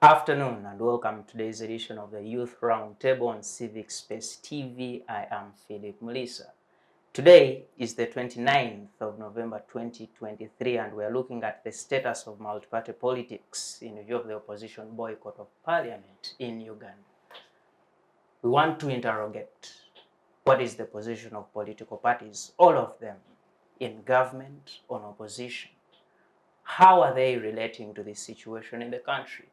Afternoon and welcome to today's edition of the Youth Roundtable on Civic Space TV. I am Phillip Muliisa. Today is the 29th of November 2023 and we are looking at the status of multi-party politics in view of the opposition boycott of parliament in Uganda. We want to interrogate what is the position of political parties, all of them, in government, on opposition. How are they relating to this situation in the country?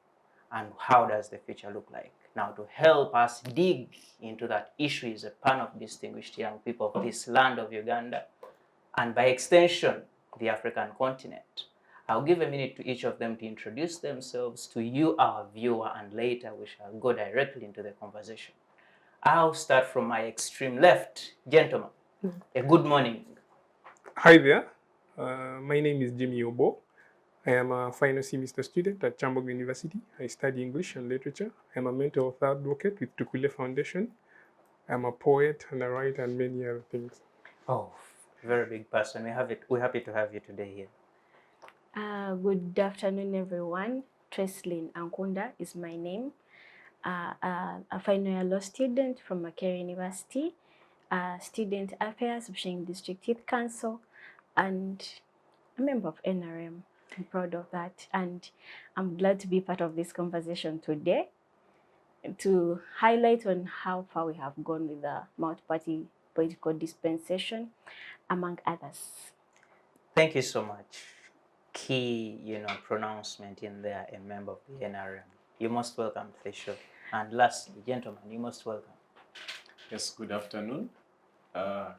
And how does the future look like? Now, to help us dig into that issue is a panel of distinguished young people of this land of Uganda, and by extension, the African continent. I'll give a minute to each of them to introduce themselves to you, our viewer, and later we shall go directly into the conversation. I'll start from my extreme left. Gentlemen, a good morning. Hi there. My name is Obbo. I am a final semester student at Kyambogo University. I study English and literature. I'm a mental health advocate with Tukule Foundation. I'm a poet and a writer and many other things. Oh, very big person. We're happy to have you today here. Good afternoon, everyone. Tracyleen Ankunda is my name. A final year law student from Makerere University. Student affairs, Bushing District Youth Council, and a member of NRM. I'm proud of that, and I'm glad to be part of this conversation today to highlight on how far we have gone with the multi-party political dispensation, among others. Thank you so much. Key, pronouncement in there, a member of the NRM. You're most welcome to the show. And lastly, gentlemen, you're most welcome. Yes, good afternoon. My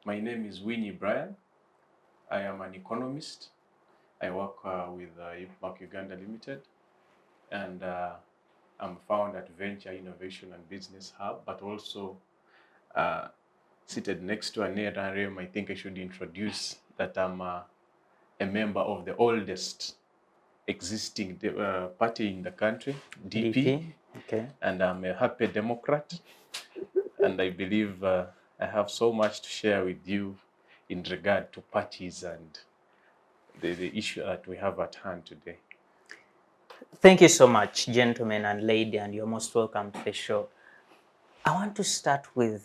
name is Winny. I am an economist. I work with Uganda Limited, and I'm found at Venture Innovation and Business Hub, but also seated next to an NRM. I think I should introduce that I'm a member of the oldest existing party in the country, DP. Okay. And I'm a happy Democrat, and I believe I have so much to share with you in regard to parties and the issue that we have at hand today. Thank you so much, gentlemen and lady, and you're most welcome to the show. I want to start with,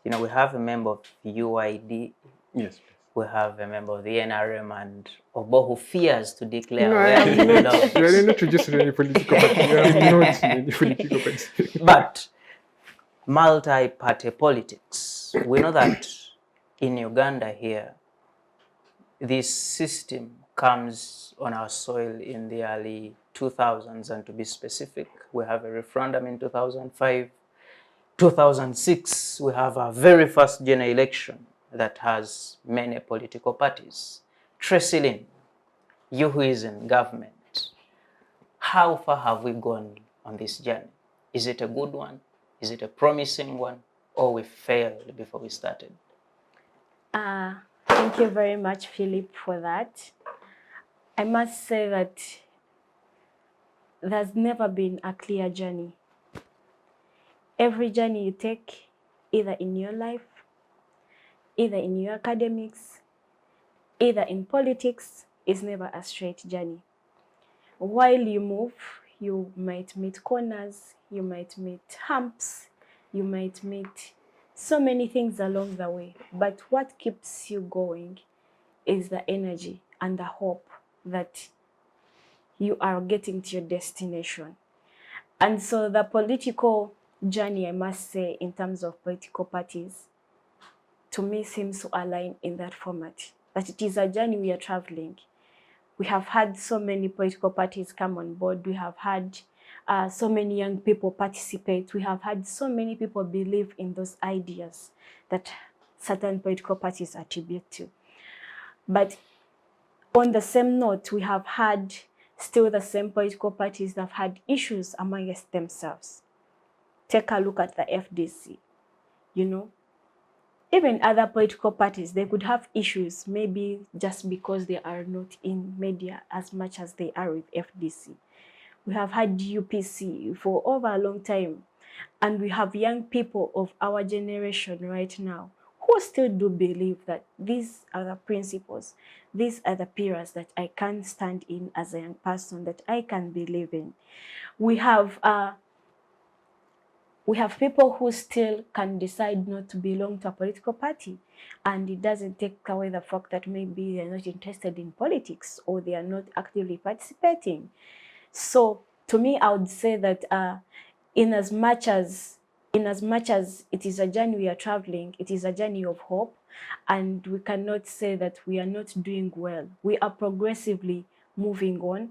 we have a member of UID. Yes, please. We have a member of the NRM and Obbo who fears to declare No, where he belongs. You are not registered any political party. You are not in any political party. But multi-party politics, we know that in Uganda here, this system comes on our soil in the early 2000s, and to be specific, we have a referendum in 2005. 2006, we have our very first general election that has many political parties. Tracyleen, you who is in government, how far have we gone on this journey? Is it a good one? Is it a promising one? Or we failed before we started? Thank you very much, Philip, for that. I must say that there's never been a clear journey. Every journey you take, either in your life, either in your academics, either in politics, is never a straight journey. While you move, you might meet corners, you might meet humps, you might meet so many things along the way. But what keeps you going is the energy and the hope that you are getting to your destination. And so the political journey, I must say, in terms of political parties, to me seems to align in that format, that it is a journey we are traveling. We have had so many political parties come on board. We have had so many young people participate. We have had so many people believe in those ideas that certain political parties attribute to. But on the same note, we have had still the same political parties that have had issues amongst themselves. Take a look at the FDC, Even other political parties, they could have issues, maybe just because they are not in media as much as they are with FDC. We have had UPC for over a long time, and we have young people of our generation right now who still do believe that these are the principles, these are the pillars that I can stand in as a young person, that I can believe in. We have people who still can decide not to belong to a political party, and it doesn't take away the fact that maybe they're not interested in politics or they are not actively participating. So to me, I would say that in as much as it is a journey we are traveling, it is a journey of hope, and we cannot say that we are not doing well. We are progressively moving on.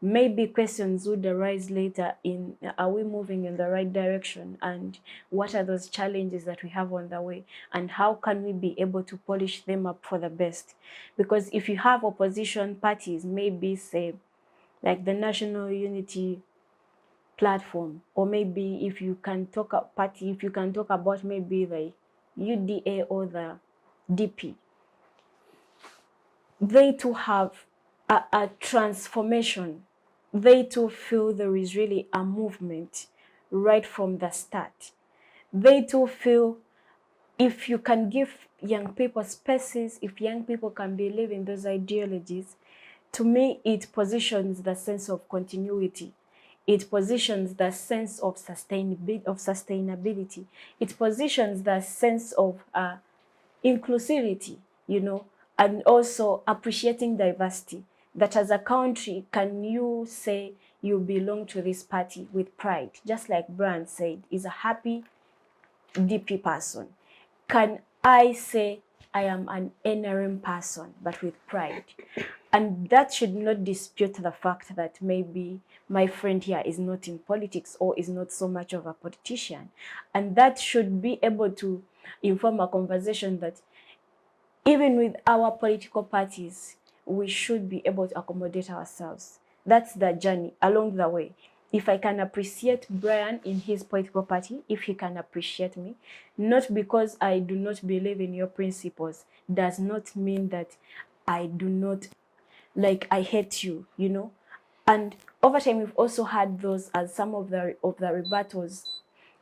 Maybe questions would arise later in, are we moving in the right direction, and what are those challenges that we have on the way, and how can we be able to polish them up for the best? Because if you have opposition parties, maybe say like the National Unity Platform, or maybe if you can talk about maybe the UDA or the DP, they too have a transformation. They too feel there is really a movement right from the start. They too feel if you can give young people spaces, if young people can believe in those ideologies, to me, it positions the sense of continuity. It positions the sense of sustainability. It positions the sense of inclusivity, and also appreciating diversity. That as a country, can you say you belong to this party with pride? Just like Brian said, is a happy DP person. Can I say I am an NRM person, but with pride? And that should not dispute the fact that maybe my friend here is not in politics or is not so much of a politician. And that should be able to inform a conversation that even with our political parties, we should be able to accommodate ourselves. That's the journey along the way. If I can appreciate Brian in his political party, if he can appreciate me, not because I do not believe in your principles, does not mean that I do not, like, I hate you, And over time, we've also had those as some of the rebuttals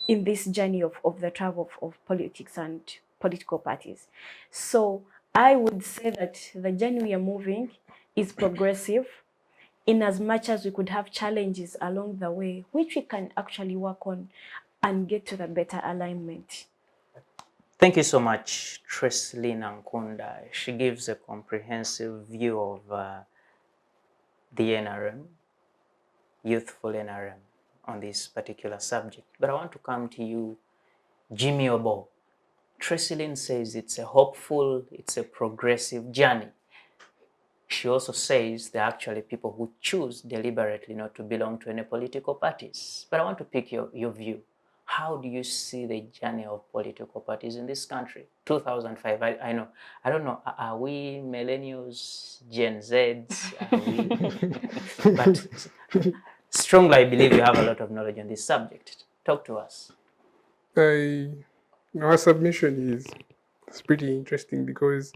in this journey of the travel of politics and political parties. So I would say that the journey we are moving is progressive, in as much as we could have challenges along the way, which we can actually work on and get to the better alignment. Thank you so much, Tracyleen Ankunda. She gives a comprehensive view of the NRM, youthful NRM, on this particular subject. But I want to come to you, Jimmy Obbo. Tracyleen says it's a hopeful, it's a progressive journey. She also says there are actually people who choose deliberately not to belong to any political parties. But I want to pick your view. How do you see the journey of political parties in this country? 2005, I know. I don't know, are we millennials, Gen Zs? Are we? But strongly, I believe you have a lot of knowledge on this subject. Talk to us. Our submission is pretty interesting because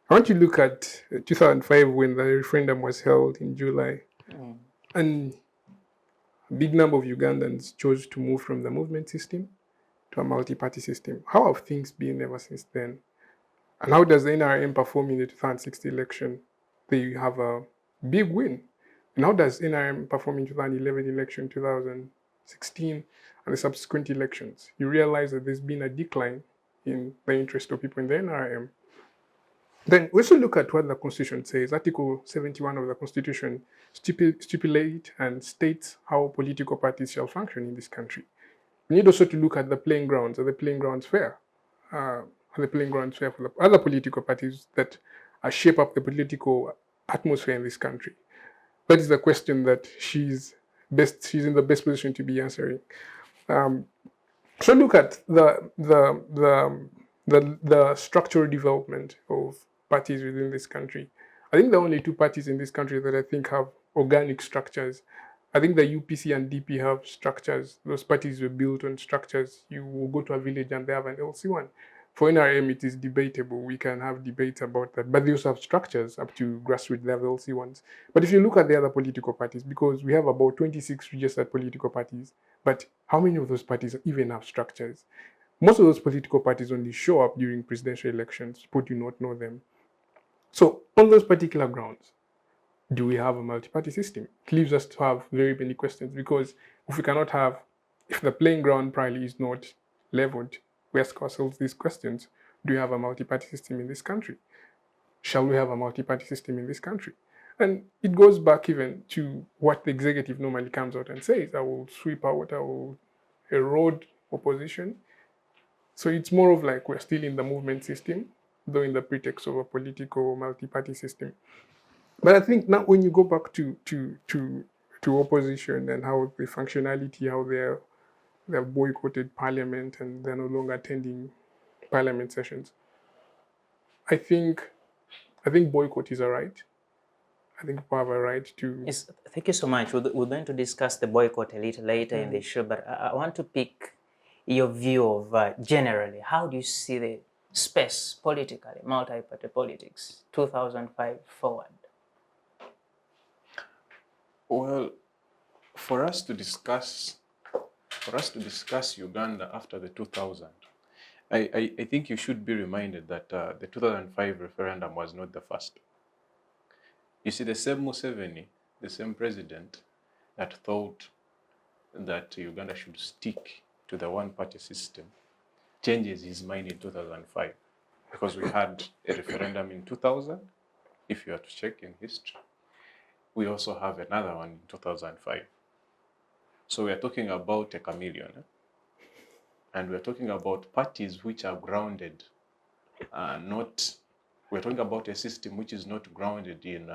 I want to look at 2005 when the referendum was held in July, and a big number of Ugandans chose to move from the movement system to a multi-party system. How have things been ever since then? And how does the NRM perform in the 2016 election? They have a big win. And how does NRM perform in 2011 election, 2016, and the subsequent elections? You realize that there's been a decline in the interest of people in the NRM. Then we also look at what the Constitution says. Article 71 of the Constitution stipulates and states how political parties shall function in this country. We need also to look at the playing grounds. Are the playing grounds fair? Are the playing grounds fair for the other political parties that shape up the political atmosphere in this country? That is the question that she's in the best position to be answering. So look at the structural development of parties within this country. I think there are only two parties in this country that I think have organic structures. I think the UPC and DP have structures. Those parties were built on structures. You will go to a village and they have an LC1. For NRM, it is debatable. We can have debates about that. But they also have structures up to grassroots level LC1s. But if you look at the other political parties, because we have about 26 registered political parties, but how many of those parties even have structures? most of those political parties only show up during presidential elections. People do not know them. So on those particular grounds, do we have a multi-party system? It leaves us to have very many questions, because if the playing ground probably is not leveled, we ask ourselves these questions. Do we have a multi-party system in this country? Shall we have a multi-party system in this country? And it goes back even to what the executive normally comes out and says: I will sweep out, I will erode opposition. So it's more of like we're still in the movement system, though in the pretext of a political multi-party system. But I think now when you go back to opposition and how the functionality, how they've boycotted parliament and they're no longer attending parliament sessions, I think boycott is a right. I think people have a right to. Yes, thank you so much. We're going to discuss the boycott a little later in the show, but I want to pick your view of generally, how do you see the space politically, multi-party politics, 2005 forward? Well, for us to discuss Uganda after the 2000, I think you should be reminded that the 2005 referendum was not the first. You see, the same Museveni, the same president that thought that Uganda should stick to the one-party system, changes his mind in 2005, because we had a referendum in 2000, if you are to check in history. We also have another one in 2005. So we are talking about a chameleon, and we are talking about parties which are grounded, we're talking about a system which is not grounded in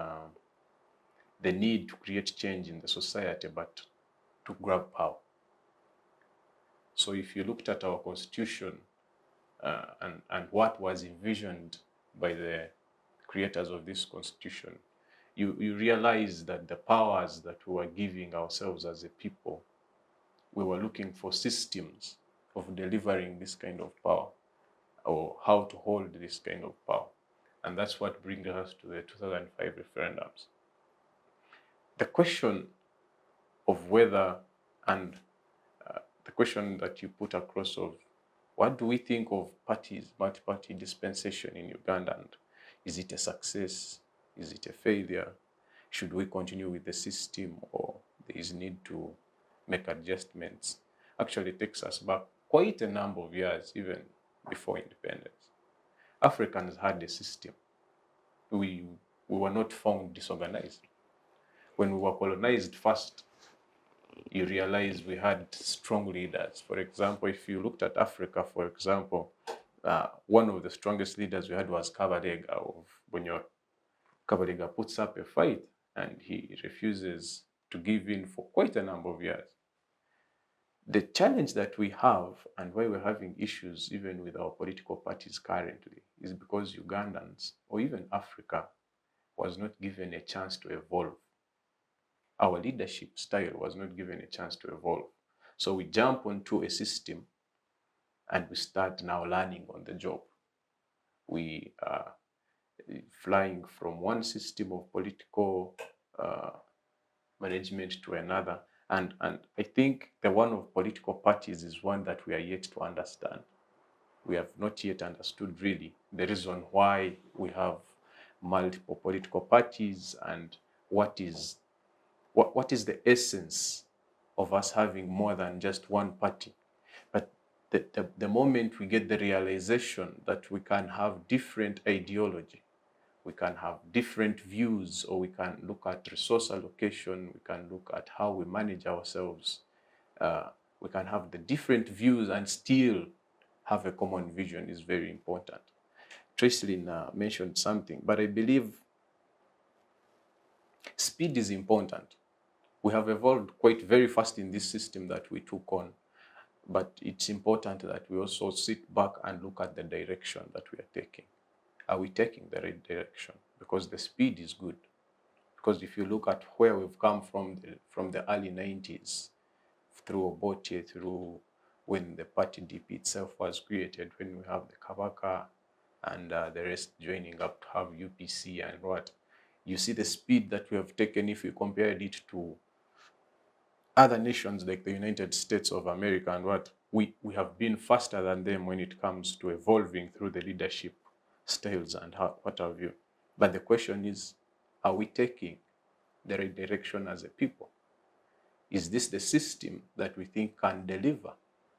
the need to create change in the society, but to grab power. So if you looked at our constitution and what was envisioned by the creators of this constitution, you realize that the powers that we were giving ourselves as a people, we were looking for systems of delivering this kind of power, or how to hold this kind of power. And that's what brings us to the 2005 referendums. The question of whether, and the question that you put across of what do we think of parties, multi-party dispensation in Uganda? And is it a success? Is it a failure? Should we continue with the system, or there is need to make adjustments? Actually, it takes us back quite a number of years, even before independence. Africans had a system. We were not found disorganized. When we were colonized first, you realize we had strong leaders. For example, if you looked at Africa, for example, one of the strongest leaders we had was Kabalega. Kabalega puts up a fight and he refuses to give in for quite a number of years. The challenge that we have, and why we're having issues even with our political parties currently, is because Ugandans, or even Africa, was not given a chance to evolve. Our leadership style was not given a chance to evolve. So we jump onto a system and we start now learning on the job. We are flying from one system of political management to another. And I think the one of political parties is one that we are yet to understand. We have not yet understood really the reason why we have multiple political parties, and what is the essence of us having more than just one party. But the moment we get the realization that we can have different ideology, we can have different views, or we can look at resource allocation, we can look at how we manage ourselves, we can have the different views and still have a common vision is very important. Tracyleen mentioned something, but I believe speed is important. We have evolved quite very fast in this system that we took on, but it's important that we also sit back and look at the direction that we are taking. Are we taking the right direction? Because the speed is good. Because if you look at where we've come from the early 90s, through Obbo, through when the party DP itself was created, when we have the Kabaka and the rest joining up to have UPC and what, you see the speed that we have taken if you compared it to other nations like the United States of America and what, we have been faster than them when it comes to evolving through the leadership styles and what have you. But the question is, are we taking the right direction as a people? Is this the system that we think can deliver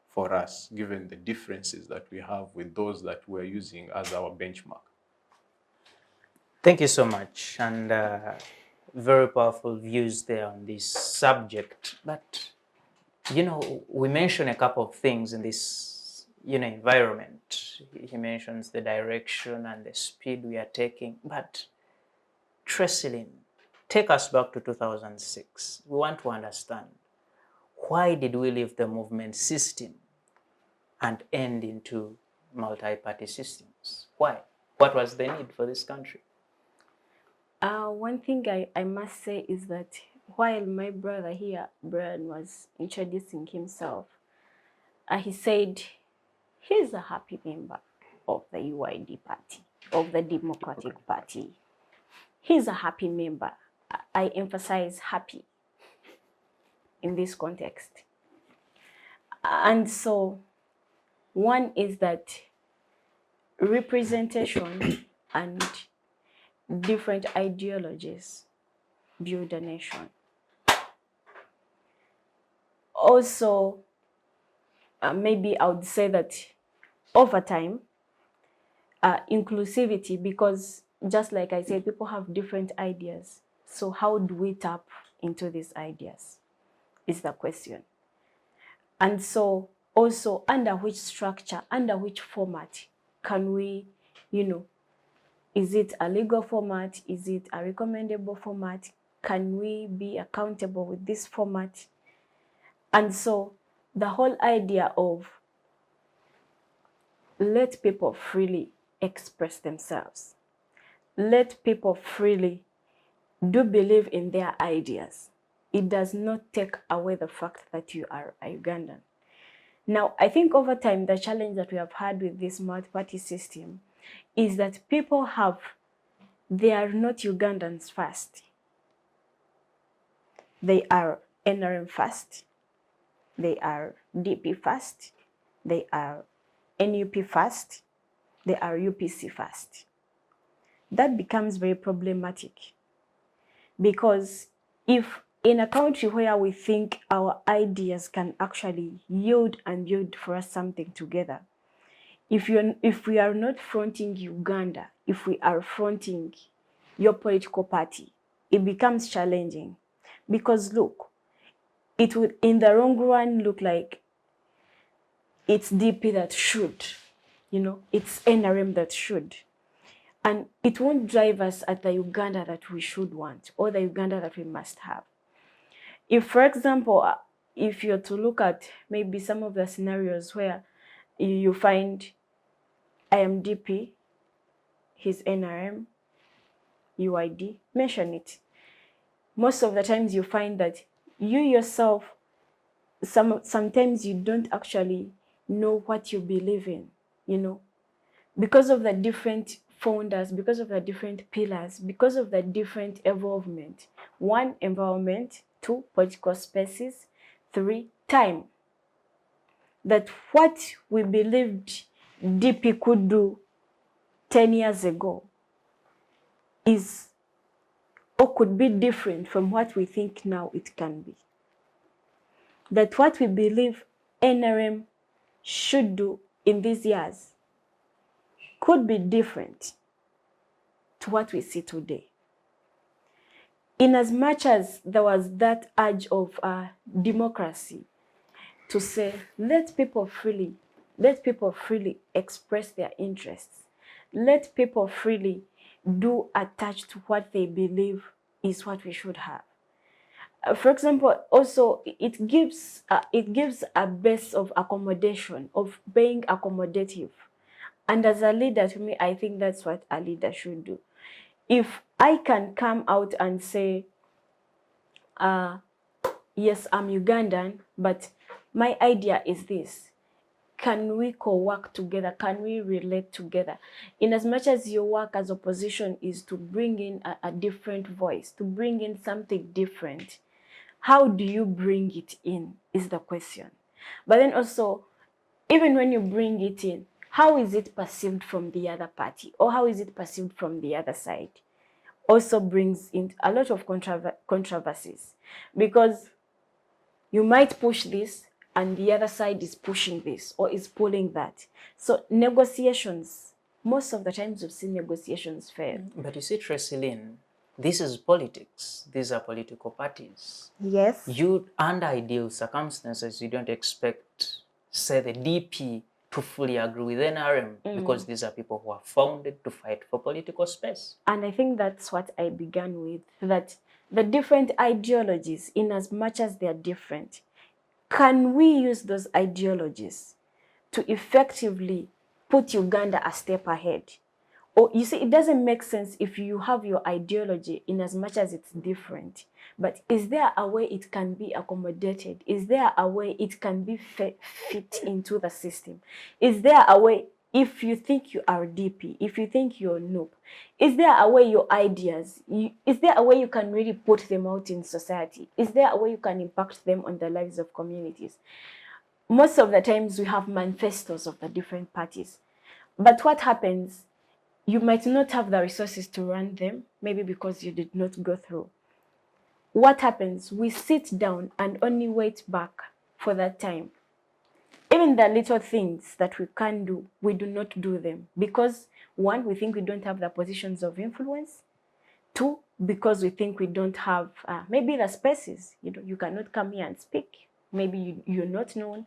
for us, given the differences that we have with those that we're using as our benchmark? Thank you so much, and very powerful views there on this subject. But, you know, we mentioned a couple of things in this, you know, environment. He mentions the direction and the speed we are taking. But, Tracyleen, take us back to 2006. We want to understand, why did we leave the movement system and end into multi-party systems? Why? What was the need for this country? One thing I must say is that while my brother here, Brian, was introducing himself, he said he's a happy member of the UID party, of the Democratic Party. He's a happy member. I emphasize happy in this context. And so one is that representation and different ideologies build a nation. Also, maybe I would say that over time, inclusivity, because just like I said, people have different ideas. So how do we tap into these ideas is the question. And so also, under which structure, under which format can we, you know, is it a legal format? Is it a recommendable format? Can we be accountable with this format? And so the whole idea of let people freely express themselves, let people freely do believe in their ideas. It does not take away the fact that you are a Ugandan. Now, I think over time, the challenge that we have had with this multi-party system is that people they are not Ugandans first. They are NRM first. They are DP first. They are NUP first. They are UPC first. That becomes very problematic, because if in a country where we think our ideas can actually yield and build for us something together, if we are not fronting Uganda, if we are fronting your political party, it becomes challenging. Because look, it would in the long run look like it's DP that should, you know, it's NRM that should. And it won't drive us at the Uganda that we should want, or the Uganda that we must have. If, for example, if you're to look at maybe some of the scenarios where you find I am DP, he's NRM, UID, mention it. Most of the times you find that you yourself, sometimes you don't actually know what you believe in, you know, because of the different founders, because of the different pillars, because of the different involvement. 1, environment. 2, political spaces. 3, time. That what we believed DP could do 10 years ago is or could be different from what we think now it can be. That what we believe NRM should do in these years could be different to what we see today. In as much as there was that urge of democracy to say, let people freely express their interests. Let people freely do attach to what they believe is what we should have. For example, also it gives a base of accommodation, of being accommodative. And as a leader, to me, I think that's what a leader should do. If I can come out and say, yes, I'm Ugandan, but my idea is this. Can we co-work together? Can we relate together? In as much as your work as opposition is to bring in a different voice, to bring in something different, how do you bring it in is the question. But then also, even when you bring it in, how is it perceived from the other party, or how is it perceived from the other side? Also brings in a lot of controversies, because you might push this and the other side is pushing this or is pulling that. So negotiations, most of the times we've seen negotiations fail. But you see, Tracyleen, this is politics. These are political parties. Yes. You, under ideal circumstances, you don't expect, say, the DP to fully agree with NRM because these are people who are founded to fight for political space. And I think that's what I began with, that the different ideologies, in as much as they're different, can we use those ideologies to effectively put Uganda a step ahead? Or you see, it doesn't make sense if you have your ideology in as much as it's different. But is there a way it can be accommodated? Is there a way it can be fit into the system? Is there a way, if you think you are DP, if you think you're noob, is there a way your ideas, is there a way you can really put them out in society? Is there a way you can impact them on the lives of communities? Most of the times we have manifestos of the different parties. But what happens, you might not have the resources to run them, maybe because you did not go through. What happens? We sit down and only wait back for that time. Even the little things that we can do, we do not do them. Because one, we think we don't have the positions of influence. Two, because we think we don't have maybe the spaces. You cannot come here and speak. Maybe you're not known.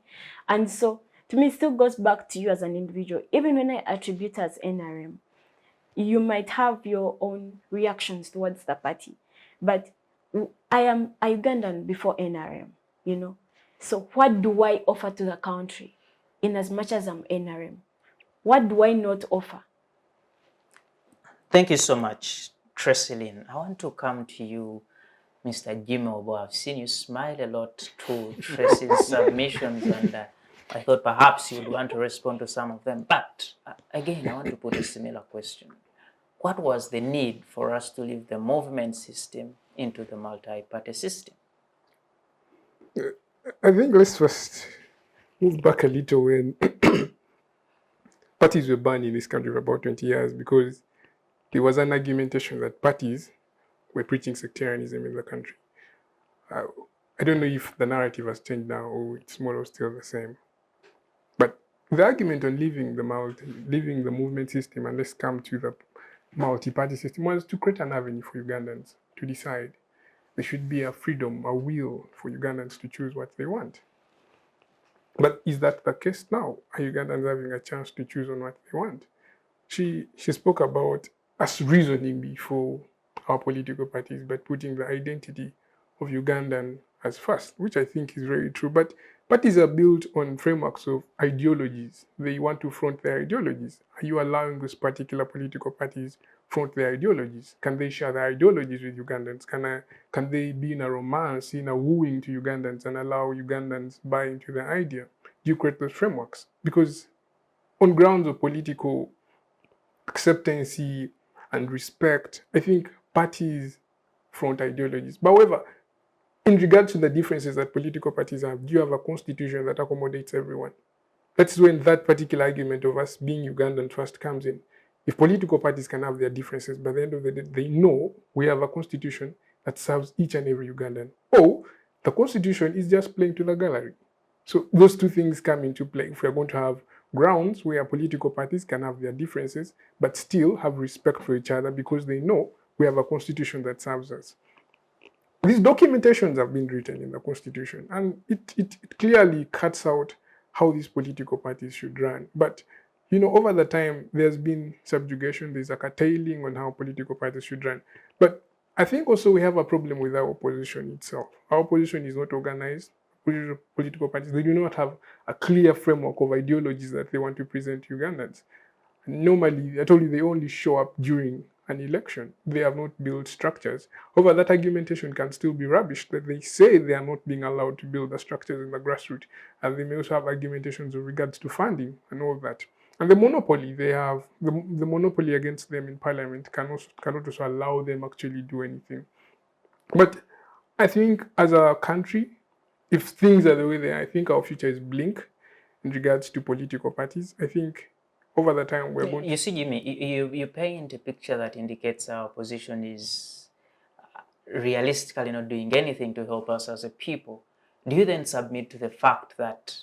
And so, to me, it still goes back to you as an individual. Even when I attribute as NRM, you might have your own reactions towards the party. But I am a Ugandan before NRM, So what do I offer to the country in as much as I'm NRM? What do I not offer? Thank you so much, Tracyleen. I want to come to you, Mr. Obbo. I've seen you smile a lot to Tracy's submissions, and I thought perhaps you'd want to respond to some of them. But again, I want to put a similar question. What was the need for us to leave the movement system into the multi-party system? I think let's first move back a little when parties were banned in this country for about 20 years, because there was an argumentation that parties were preaching sectarianism in the country. I don't know if the narrative has changed now or it's more or still the same. But the argument on leaving the movement system, and let's come to the multi-party system, was to create an avenue for Ugandans to decide. There should be a freedom, a will for Ugandans to choose what they want. But is that the case now? Are Ugandans having a chance to choose on what they want? She spoke about us reasoning before our political parties, but putting the identity of Ugandan as first, which I think is very true. But parties are built on frameworks of ideologies. They want to front their ideologies. Are you allowing those particular political parties front their ideologies? Can they share their ideologies with Ugandans? Can they be in a romance, in a wooing to Ugandans and allow Ugandans buy into the idea? Do you create those frameworks? Because on grounds of political acceptancy and respect, I think parties front ideologies. But however, in regard to the differences that political parties have, do you have a constitution that accommodates everyone? That's when that particular argument of us being Ugandan first comes in. If political parties can have their differences, by the end of the day, they know we have a constitution that serves each and every Ugandan. Or the constitution is just playing to the gallery. So those two things come into play. If we're going to have grounds where political parties can have their differences, but still have respect for each other because they know we have a constitution that serves us. These documentations have been written in the constitution, and it clearly cuts out how these political parties should run. But, over the time, there's been subjugation, there's a curtailing on how political parties should run. But I think also we have a problem with our opposition itself. Our opposition is not organized. Political parties, they do not have a clear framework of ideologies that they want to present to Ugandans. Normally, I told you, they only show up during an election. They have not built structures. However, that argumentation can still be rubbish, that they say they are not being allowed to build the structures in the grassroots. And they may also have argumentations with regards to funding and all that. And the monopoly, they have, the monopoly against them in parliament cannot also allow them actually do anything. But I think as a country, if things are the way they are, I think our future is bleak. in regards to political parties. I think over the time we're going You see, Jimmy, you paint a picture that indicates our opposition is realistically not doing anything to help us as a people. Do you then submit to the fact that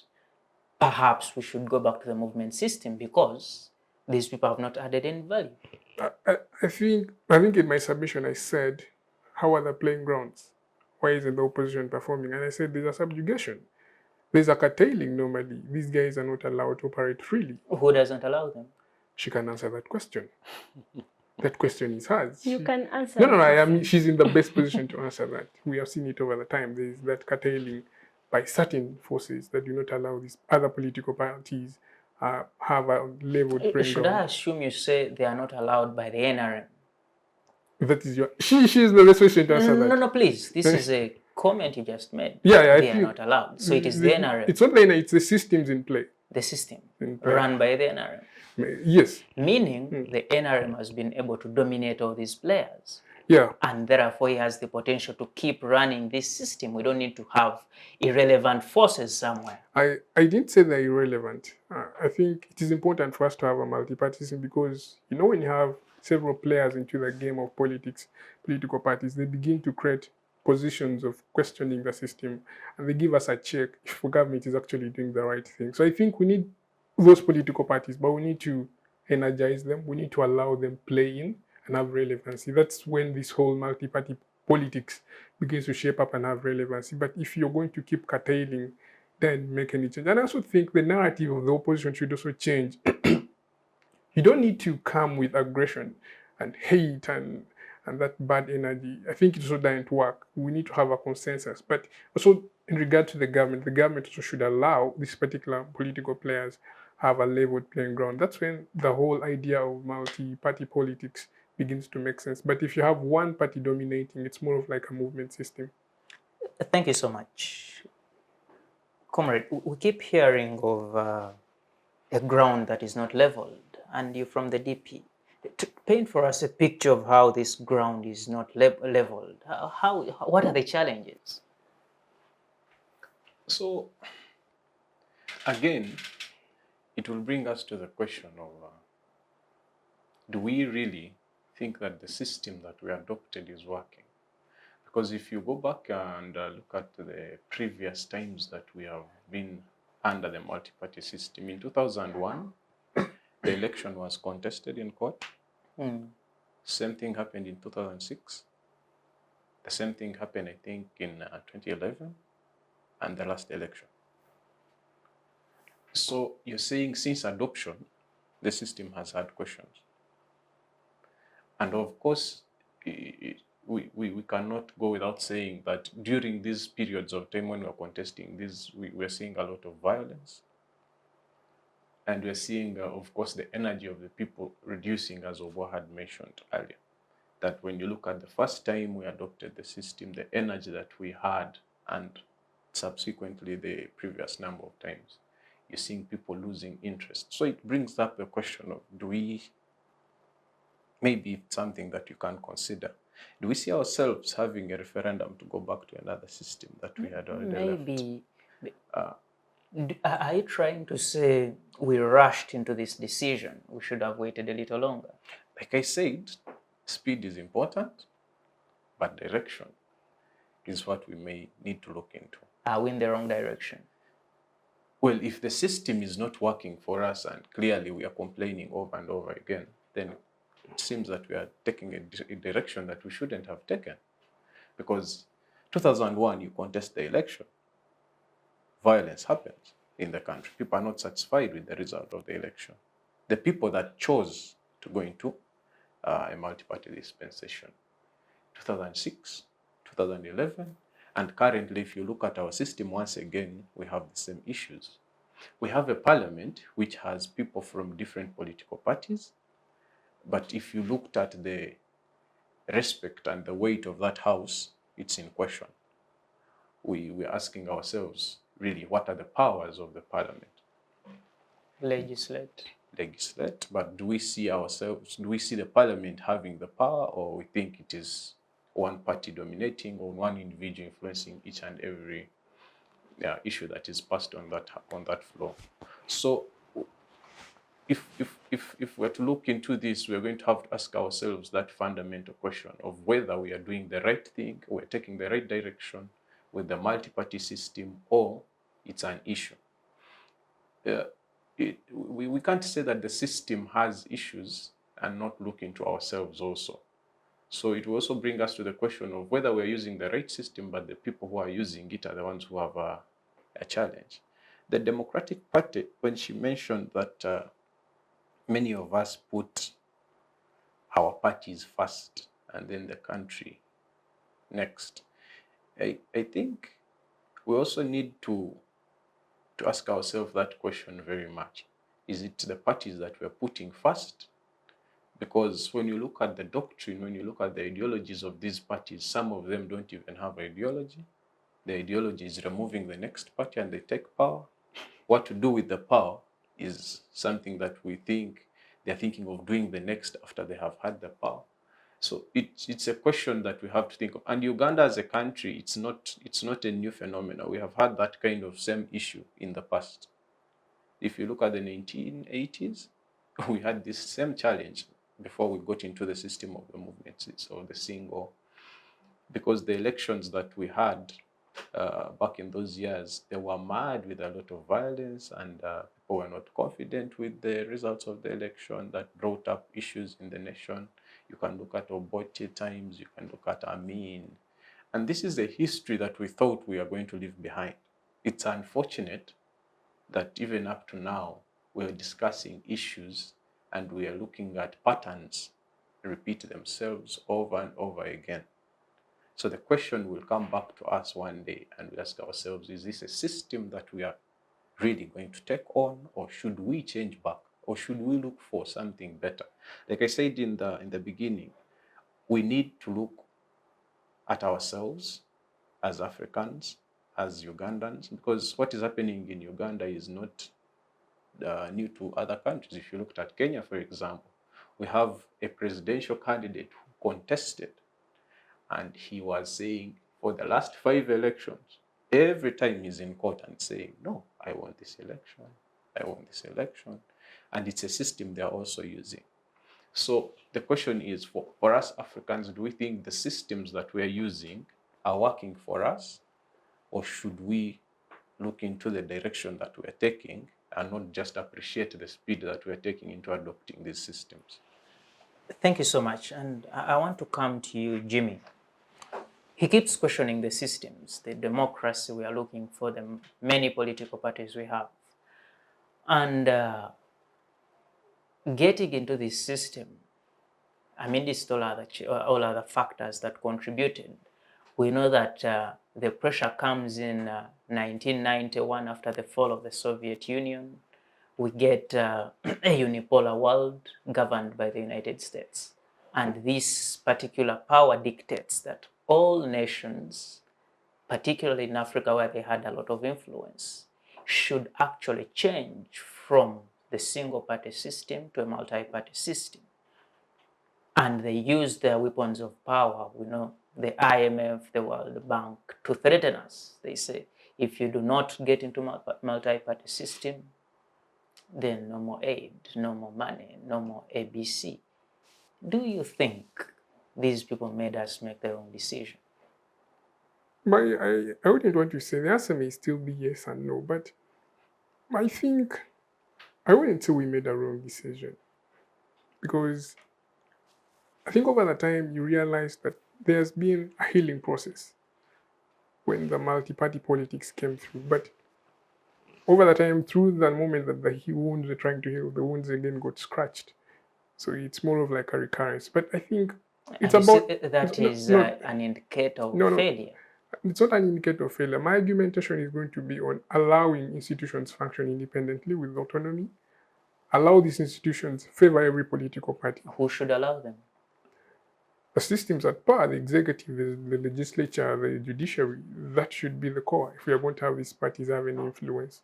perhaps we should go back to the movement system because these people have not added any value? I think in my submission I said, how are the playing grounds? Why isn't the opposition performing? And I said there's a subjugation. There's a curtailing normally. These guys are not allowed to operate freely. Who doesn't allow them? She can answer that question. That question is hers. You can answer. No, she's in the best position to answer that. We have seen it over the time. There is that curtailing by certain forces that do not allow these other political parties have a leveled playing Should ground. I assume you say they are not allowed by the NRM? That is your. She is the best person to answer that. No, please. This is a comment you just made. Yeah, They are not allowed. So it is the NRM. It's not the NRM, it's the systems in play. The system In play. run by the NRM. Yes. Meaning the NRM has been able to dominate all these players. Yeah. And therefore, he has the potential to keep running this system. We don't need to have irrelevant forces somewhere. I didn't say they're irrelevant. I think it is important for us to have a multi-party system because, when you have several players into the game of politics, political parties, they begin to create positions of questioning the system and they give us a check if the government is actually doing the right thing. So I think we need those political parties, but we need to energize them. We need to allow them play in and have relevancy. That's when this whole multi-party politics begins to shape up and have relevancy. But if you're going to keep curtailing, then make any change. And I also think the narrative of the opposition should also change. You don't need to come with aggression and hate and that bad energy. I think it also doesn't work. We need to have a consensus. But also in regard to the government also should allow these particular political players have a leveled playing ground. That's when the whole idea of multi-party politics begins to make sense. But if you have one party dominating, it's more of like a movement system. Thank you so much. Comrade, we keep hearing of a ground that is not leveled, and you're from the DP. Paint for us a picture of how this ground is not leveled. What are the challenges? So, again, it will bring us to the question of do we really think that the system that we adopted is working? Because if you go back and look at the previous times that we have been under the multi-party system, in 2001, the election was contested in court. Same thing happened in 2006. The same thing happened, I think, in 2011 and the last election. So you're saying since adoption, the system has had questions. And of course, we cannot go without saying that during these periods of time when we're contesting this, we're seeing a lot of violence. And we're seeing, of course, the energy of the people reducing, as Obbo had mentioned earlier. That when you look at the first time we adopted the system, the energy that we had, and subsequently the previous number of times, you're seeing people losing interest. So it brings up the question of, maybe it's something that you can consider. Do we see ourselves having a referendum to go back to another system that we had already left? Are you trying to say we rushed into this decision? We should have waited a little longer? Like I said, speed is important, but direction is what we may need to look into. Are we in the wrong direction? Well, if the system is not working for us and clearly we are complaining over and over again, then it seems that we are taking a direction that we shouldn't have taken. Because 2001, you contest the election. Violence happens in the country. People are not satisfied with the result of the election. The people that chose to go into a multi-party dispensation, 2006, 2011, and currently, if you look at our system, once again, we have the same issues. We have a parliament which has people from different political parties, but if you looked at the respect and the weight of that house, it's in question. We're asking ourselves, really, what are the powers of the parliament? Legislate, but do we see the parliament having the power, or we think it is one party dominating or one individual influencing each and every issue that is passed on that floor. So if we're to look into this, we're going to have to ask ourselves that fundamental question of whether we are doing the right thing, we're taking the right direction with the multi-party system, or it's an issue. We can't say that the system has issues and not look into ourselves also. So it will also bring us to the question of whether we're using the right system, but the people who are using it are the ones who have a challenge. The Democratic Party, when she mentioned that many of us put our parties first and then the country next, I think we also need to ask ourselves that question very much. Is it the parties that we're putting first? Because when you look at the doctrine, when you look at the ideologies of these parties, some of them don't even have ideology. The ideology is removing the next party and they take power. What to do with the power is something that we think they're thinking of doing the next after they have had the power. So it's a question that we have to think of. And Uganda as a country, it's not a new phenomenon. We have had that kind of same issue in the past. If you look at the 1980s, we had this same challenge before we got into the system of the movements or the single, because the elections that we had back in those years, they were marred with a lot of violence, and people were not confident with the results of the election. That brought up issues in the nation. You can look at Obbo times, you can look at Amin. And this is a history that we thought we are going to leave behind. It's unfortunate that even up to now, we're discussing issues and we are looking at patterns repeat themselves over and over again. So the question will come back to us one day and we ask ourselves, is this a system that we are really going to take on, or should we change back, or should we look for something better? Like I said in the beginning, we need to look at ourselves as Africans, as Ugandans, because what is happening in Uganda is not new to other countries. If you looked at Kenya, for example, we have a presidential candidate who contested, and he was saying for the last 5 elections, every time he's in court and saying, no, I want this election, I want this election. And it's a system they're also using. So the question is, for us Africans, do we think the systems that we're using are working for us, or should we look into the direction that we're taking and not just appreciate the speed that we're taking into adopting these systems? Thank you so much. And I want to come to you, Jimmy. He keeps questioning the systems, the democracy we are looking for, the many political parties we have. And getting into this system, amidst all other factors that contributed, we know that the pressure comes in 1991 after the fall of the Soviet Union. We get a unipolar world governed by the United States. And this particular power dictates that all nations, particularly in Africa where they had a lot of influence, should actually change from the single-party system to a multi-party system. And they use their weapons of power, we know, the IMF, the World Bank, to threaten us. They say, if you do not get into multi-party system, then no more aid, no more money, no more ABC. Do you think these people made us make the wrong decision? I wouldn't want to say the answer may still be yes and no, but I think I wouldn't say we made a wrong decision, because I think over the time you realize that there's been a healing process when the multi-party politics came through. But over the time, through the moment that the wounds were trying to heal, the wounds again got scratched. So it's more of like a recurrence. But I think it's and about that is an indicator of failure. It's not an indicator of failure. My argumentation is going to be on allowing institutions function independently with autonomy. Allow these institutions favor every political party. Who should allow them? The systems at power, the executive, the legislature, the judiciary, that should be the core. If we are going to have these parties have any influence,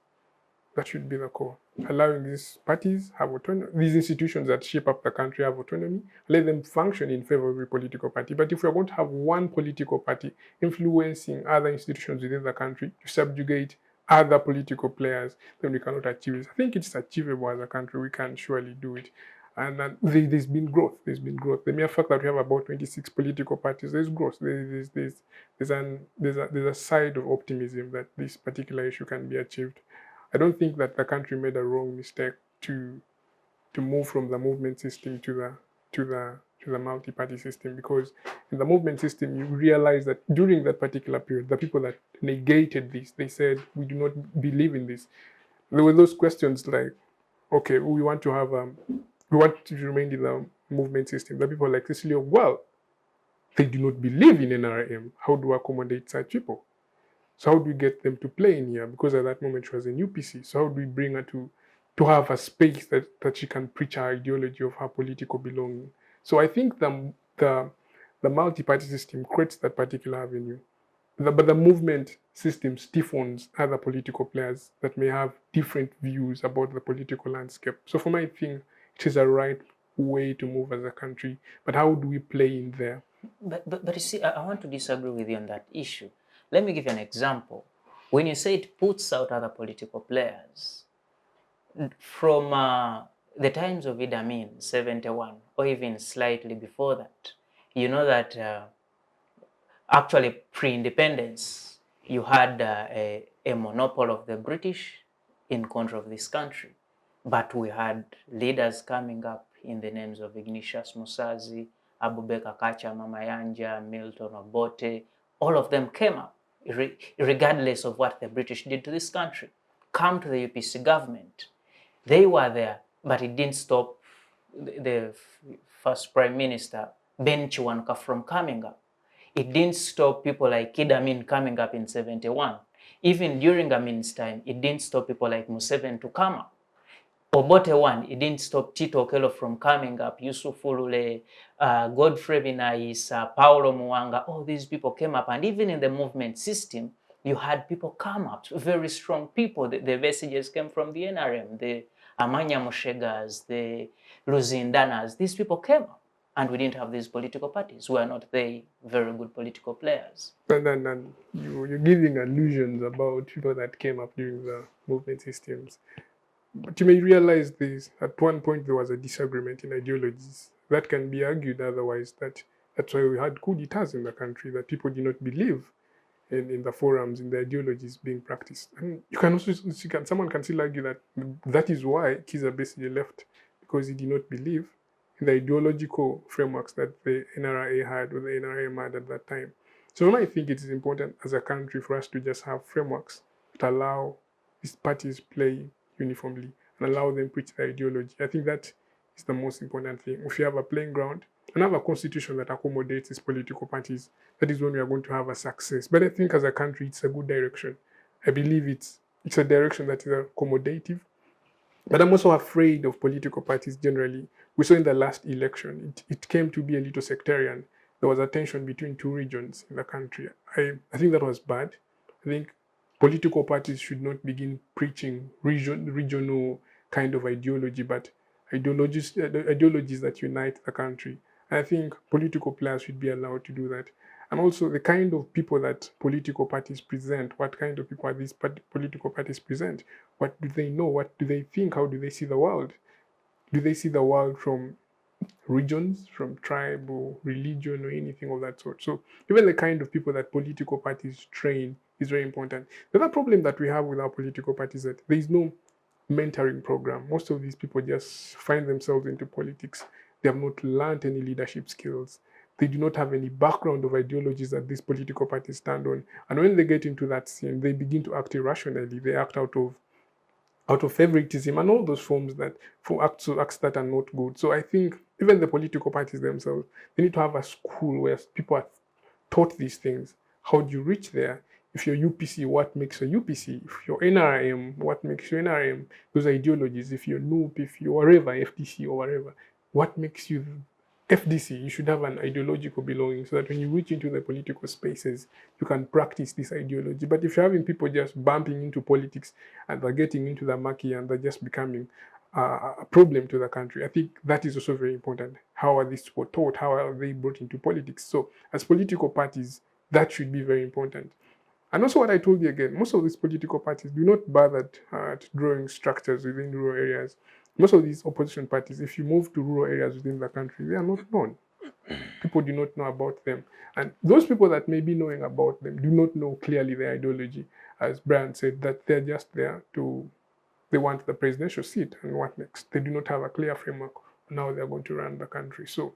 that should be the core. allowing these parties have autonomy, these institutions that shape up the country have autonomy, let them function in favor of every political party. But if we're going to have one political party influencing other institutions within the country to subjugate other political players, then we cannot achieve it. I think it's achievable as a country. We can surely do it. And there's been growth. There's been growth. The mere fact that we have about 26 political parties, there's growth. There's a side of optimism that this particular issue can be achieved. I don't think that the country made a wrong mistake to move from the movement system to the multi-party system, because in the movement system you realize that during that particular period, the people that negated this, they said, we do not believe in this. There were those questions like, okay, we want to remain in the movement system. The people like Cecilia, well, they do not believe in NRM. How do we accommodate such people? So how do we get them to play in here? Because at that moment she was in UPC. So how do we bring her to have a space that she can preach her ideology of her political belonging? So I think the multi-party system creates that particular avenue. But the movement system stiffens other political players that may have different views about the political landscape. So for me, I think it is a right way to move as a country. But how do we play in there? But you see, I want to disagree with you on that issue. Let me give you an example. When you say it puts out other political players, from the times of Idi Amin, 71, or even slightly before that, you know that actually pre-independence, you had a monopoly of the British in control of this country. But we had leaders coming up in the names of Ignatius Musazi, Abubakar Kacha, Mama Yanja, Milton Obote. All of them came up, regardless of what the British did to this country. Come to the UPC government. They were there, but it didn't stop the first Prime Minister, Ben Chiwanuka, from coming up. It didn't stop people like Idi Amin coming up in 71. Even during Amin's time, it didn't stop people like Museveni to come up. Obote won, it didn't stop Tito Okello from coming up, Yusuf Ulule, Godfrey Binaisa, Paulo Muwanga, all these people came up. And even in the movement system, you had people come up, very strong people. The messages came from the NRM, the Amanya Moshegas, the Luzindanas. These people came up. And we didn't have these political parties. Were not they very good political players? And you're giving allusions about people that came up during the movement systems. But you may realize this, at one point there was a disagreement in ideologies. That can be argued otherwise, that's why we had coup d'etats in the country, that people did not believe in the forums, in the ideologies being practiced. And you can also, someone can still argue that is why Kizza Besigye left, because he did not believe in the ideological frameworks that the NRA had or the NRM had at that time. So I think it is important as a country for us to just have frameworks that allow these parties play uniformly and allow them preach their ideology. I think that is the most important thing. If you have a playing ground and have a constitution that accommodates these political parties, that is when we are going to have a success. But I think as a country, it's a good direction. I believe it's a direction that is accommodative. But I'm also afraid of political parties generally. We saw in the last election, it came to be a little sectarian. There was a tension between two regions in the country. I think that was bad. I think political parties should not begin preaching regional kind of ideology, but ideologies that unite the country. And I think political players should be allowed to do that. And also the kind of people that political parties present, what kind of people are these political parties present? What do they know? What do they think? How do they see the world? Do they see the world from regions, from tribe or religion or anything of that sort? So even the kind of people that political parties train is very important. The other problem that we have with our political parties is that there is no mentoring program. Most of these people just find themselves into politics. They have not learned any leadership skills. They do not have any background of ideologies that these political parties stand on. And when they get into that scene, they begin to act irrationally. They act out of favoritism and all those forms that for acts that are not good. So I think even the political parties themselves, they need to have a school where people are taught these things. How do you reach there? If you're UPC, what makes you UPC? If you're NRM, what makes you NRM? Those ideologies. If you're NUP, if you're whatever, FTC or whatever, what makes you FDC, you should have an ideological belonging so that when you reach into the political spaces, you can practice this ideology. But if you're having people just bumping into politics and they're getting into the mucky and they're just becoming a problem to the country, I think that is also very important. How are these people taught? How are they brought into politics? So as political parties, that should be very important. And also what I told you again, most of these political parties do not bother at drawing structures within rural areas. Most of these opposition parties, if you move to rural areas within the country, they are not known. People do not know about them. And those people that may be knowing about them do not know clearly their ideology. As Brian said, that they're just there they want the presidential seat and what next. They do not have a clear framework on how they're going to run the country. So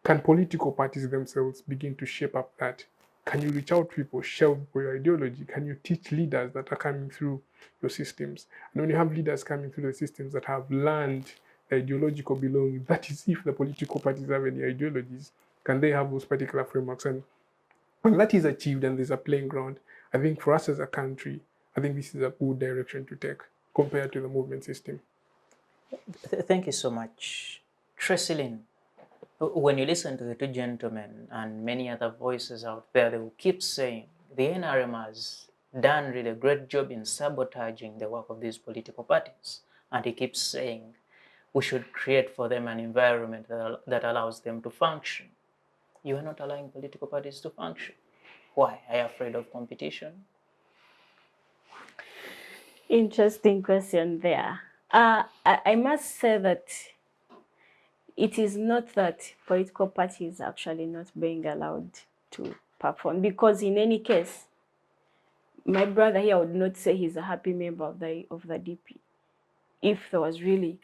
can political parties themselves begin to shape up that? Can you reach out to people, share with your ideology? Can you teach leaders that are coming through your systems? And when you have leaders coming through the systems that have learned the ideological belonging, that is if the political parties have any ideologies, can they have those particular frameworks? And when that is achieved and there's a playing ground, I think for us as a country, I think this is a good direction to take compared to the movement system. Thank you so much. Tracyleen, when you listen to the two gentlemen and many other voices out there, they will keep saying the NRM has done really a great job in sabotaging the work of these political parties. And he keeps saying we should create for them an environment that allows them to function. You are not allowing political parties to function. Why? Are you afraid of competition? Interesting question there. I must say that it is not that political parties are actually not being allowed to perform, because in any case, my brother here would not say he's a happy member of the DP if there was really,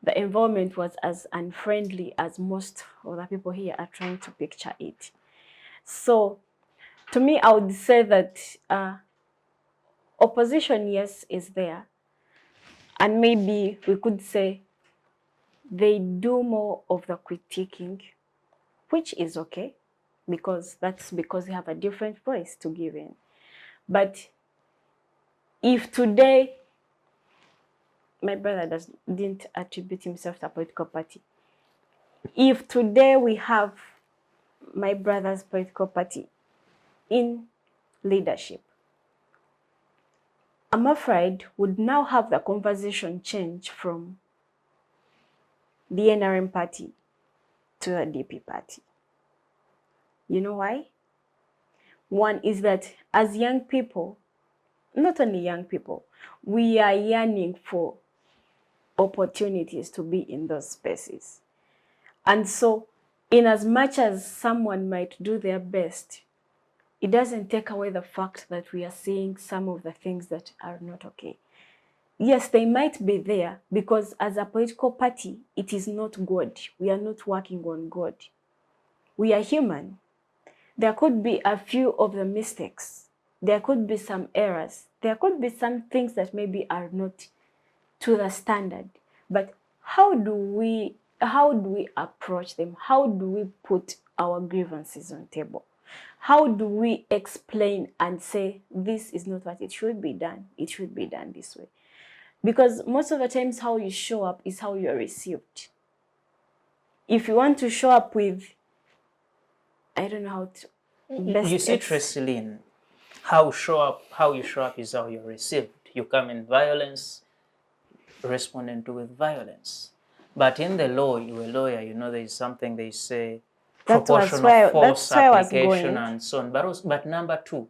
the environment was as unfriendly as most of the people here are trying to picture it. So to me, I would say that opposition, yes, is there. And maybe we could say they do more of the critiquing, which is okay, because that's because they have a different voice to give in. But if today, my brother didn't attribute himself to a political party. If today we have my brother's political party in leadership, I'm afraid would now have the conversation change from the NRM party to the DP party. You know why? One is that as young people, not only young people, we are yearning for opportunities to be in those spaces. And so, in as much as someone might do their best, it doesn't take away the fact that we are seeing some of the things that are not okay. Yes, they might be there because as a political party, it is not God. We are not working on God. We are human. There could be a few of the mistakes. There could be some errors. There could be some things that maybe are not to the standard. But how do we approach them? How do we put our grievances on the table? How do we explain and say, this is not what it should be done. It should be done this way. Because most of the times how you show up is how you're received. If you want to show up with, I don't know how to best. You see, Tracyleen, how you show up is how you're received. You come in violence, responding to with violence. But in the law, you're a lawyer, you know there is something they say, proportional force application and so on. But number two,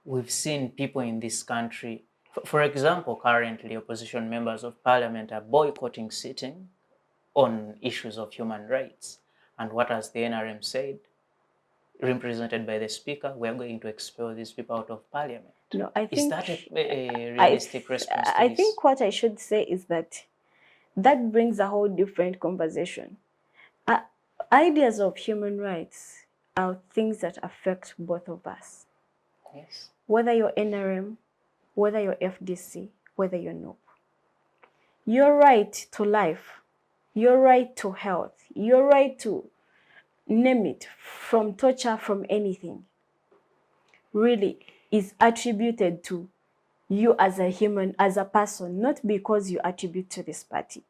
we've seen people in this country, for example, currently opposition members of parliament are boycotting sitting on issues of human rights. And what has the NRM said? Represented by the speaker, we are going to expel these people out of parliament. No, I think, is that a realistic response to I this? think what I should say is that brings a whole different conversation. Ideas of human rights are things that affect both of us. Yes. Whether you're NRM, whether you're FDC, whether you're NOP. Your right to life, your right to health, your right to name it, from torture, from anything, really is attributed to you as a human, as a person, not because you attribute to this party.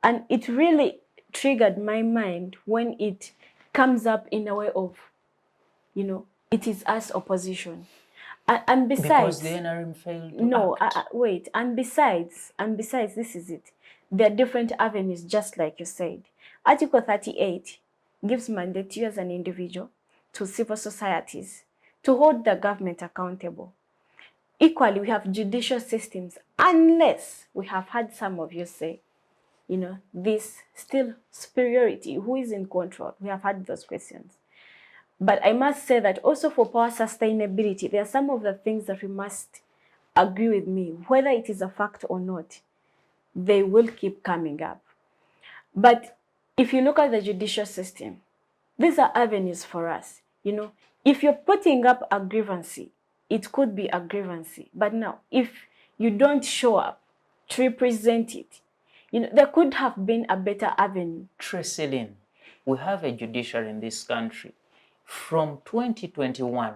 And it really triggered my mind when it comes up in a way of, it is us opposition. And besides, Because the NRM failed to no, act. wait, and besides, this is it. There are different avenues, just like you said. Article 38 gives mandate to you as an individual, to civil societies, to hold the government accountable. Equally, we have judicial systems, unless we have had some of you say, this still superiority, who is in control? We have had those questions. But I must say that also for power sustainability, there are some of the things that we must agree with me, whether it is a fact or not, they will keep coming up. But if you look at the judicial system, these are avenues for us. If you're putting up a grievance, it could be a grievance. But now, if you don't show up to represent it, there could have been a better avenue. Tracyleen, we have a judiciary in this country. From 2021,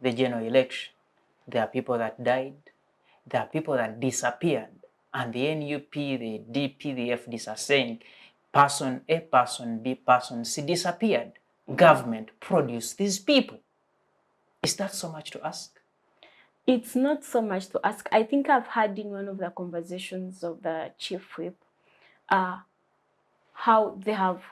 the general election, there are people that died, there are people that disappeared, and the NUP, the DP, the FDs are saying person A, person B, person C disappeared. Government produced these people. Is that so much to ask? It's not so much to ask. I think I've had in one of the conversations of the chief whip how they have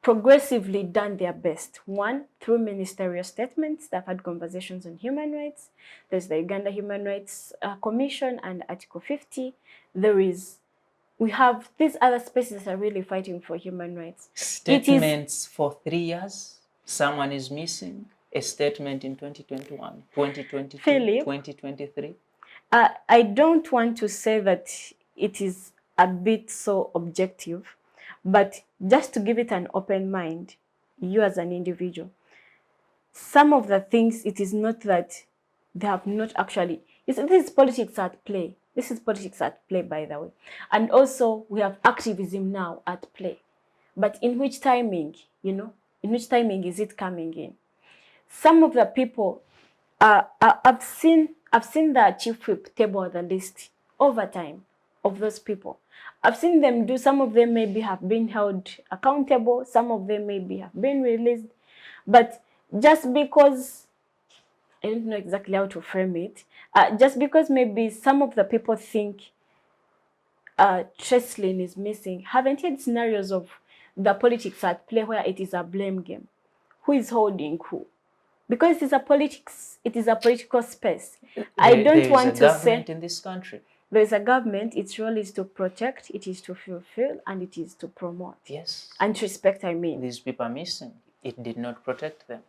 progressively done their best. One, through ministerial statements. They've had conversations on human rights. There's the Uganda Human Rights Commission and Article 50. We have these other spaces that are really fighting for human rights. Statements for 3 years. Someone is missing. A statement in 2021, 2022, Phillip, 2023. I don't want to say that it is a bit so objective, but just to give it an open mind, you as an individual, some of the things, it is not that they have not actually, this is politics at play. This is politics at play, by the way. And also, we have activism now at play. But in which timing, in which timing is it coming in? Some of the people, I've seen the chief whip table the list over time of those people. I've seen them do, some of them maybe have been held accountable, some of them maybe have been released, but just because, I don't know exactly how to frame it, just because maybe some of the people think Tracyleen is missing, haven't had scenarios of the politics at play where it is a blame game. Who is holding who? Because it is a political space. I don't want to say... There is a government in this country. There is a government. Its role is to protect, it is to fulfill, and it is to promote. Yes. And to respect, I mean. These people are missing. It did not protect them.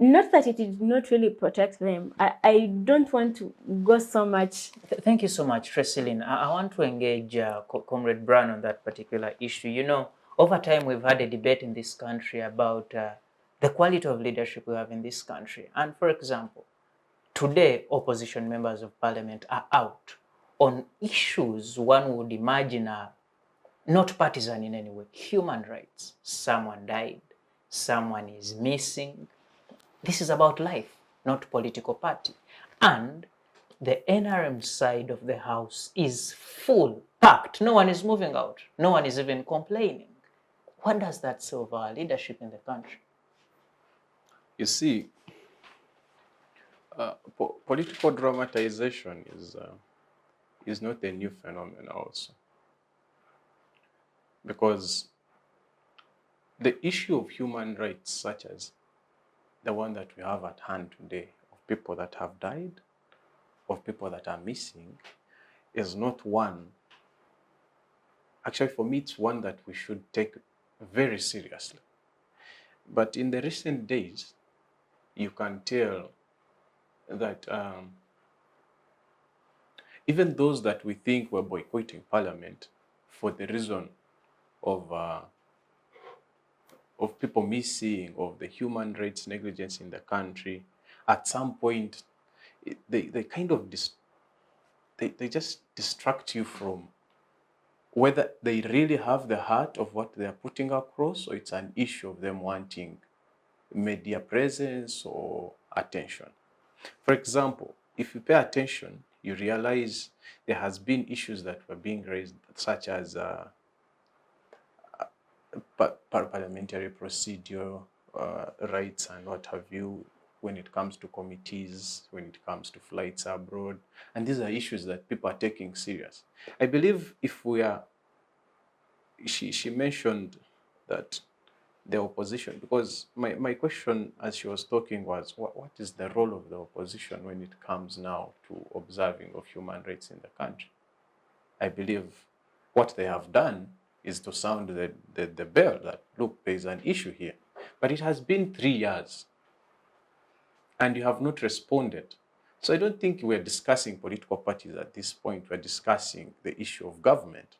Not that it did not really protect them. I don't want to go so much... Thank you so much, Tracyleen. I want to engage Comrade Brown on that particular issue. Over time, we've had a debate in this country about the quality of leadership we have in this country. And for example, today, opposition members of parliament are out on issues one would imagine are not partisan in any way. Human rights. Someone died. Someone is missing. This is about life, not political party. And the NRM side of the house is full, packed. No one is moving out. No one is even complaining. What does that say of our leadership in the country? You see, political dramatization is not a new phenomenon also. Because the issue of human rights, such as the one that we have at hand today, of people that have died, of people that are missing, is not one. Actually, for me, it's one that we should take very seriously. But in the recent days, you can tell that even those that we think were boycotting Parliament for the reason of people missing, of the human rights negligence in the country, at some point, they kind of they just distract you from whether they really have the heart of what they are putting across, or it's an issue of them wanting media presence or attention. For example, if you pay attention, you realize there has been issues that were being raised, such as parliamentary procedure, rights and what have you, when it comes to committees, when it comes to flights abroad. And these are issues that people are taking serious. I believe if we are, she mentioned that the opposition, because my question as she was talking was, what is the role of the opposition when it comes now to observing of human rights in the country? I believe what they have done is to sound the bell that, look, there is an issue here. But it has been 3 years and you have not responded. So I don't think we're discussing political parties at this point. We're discussing the issue of government.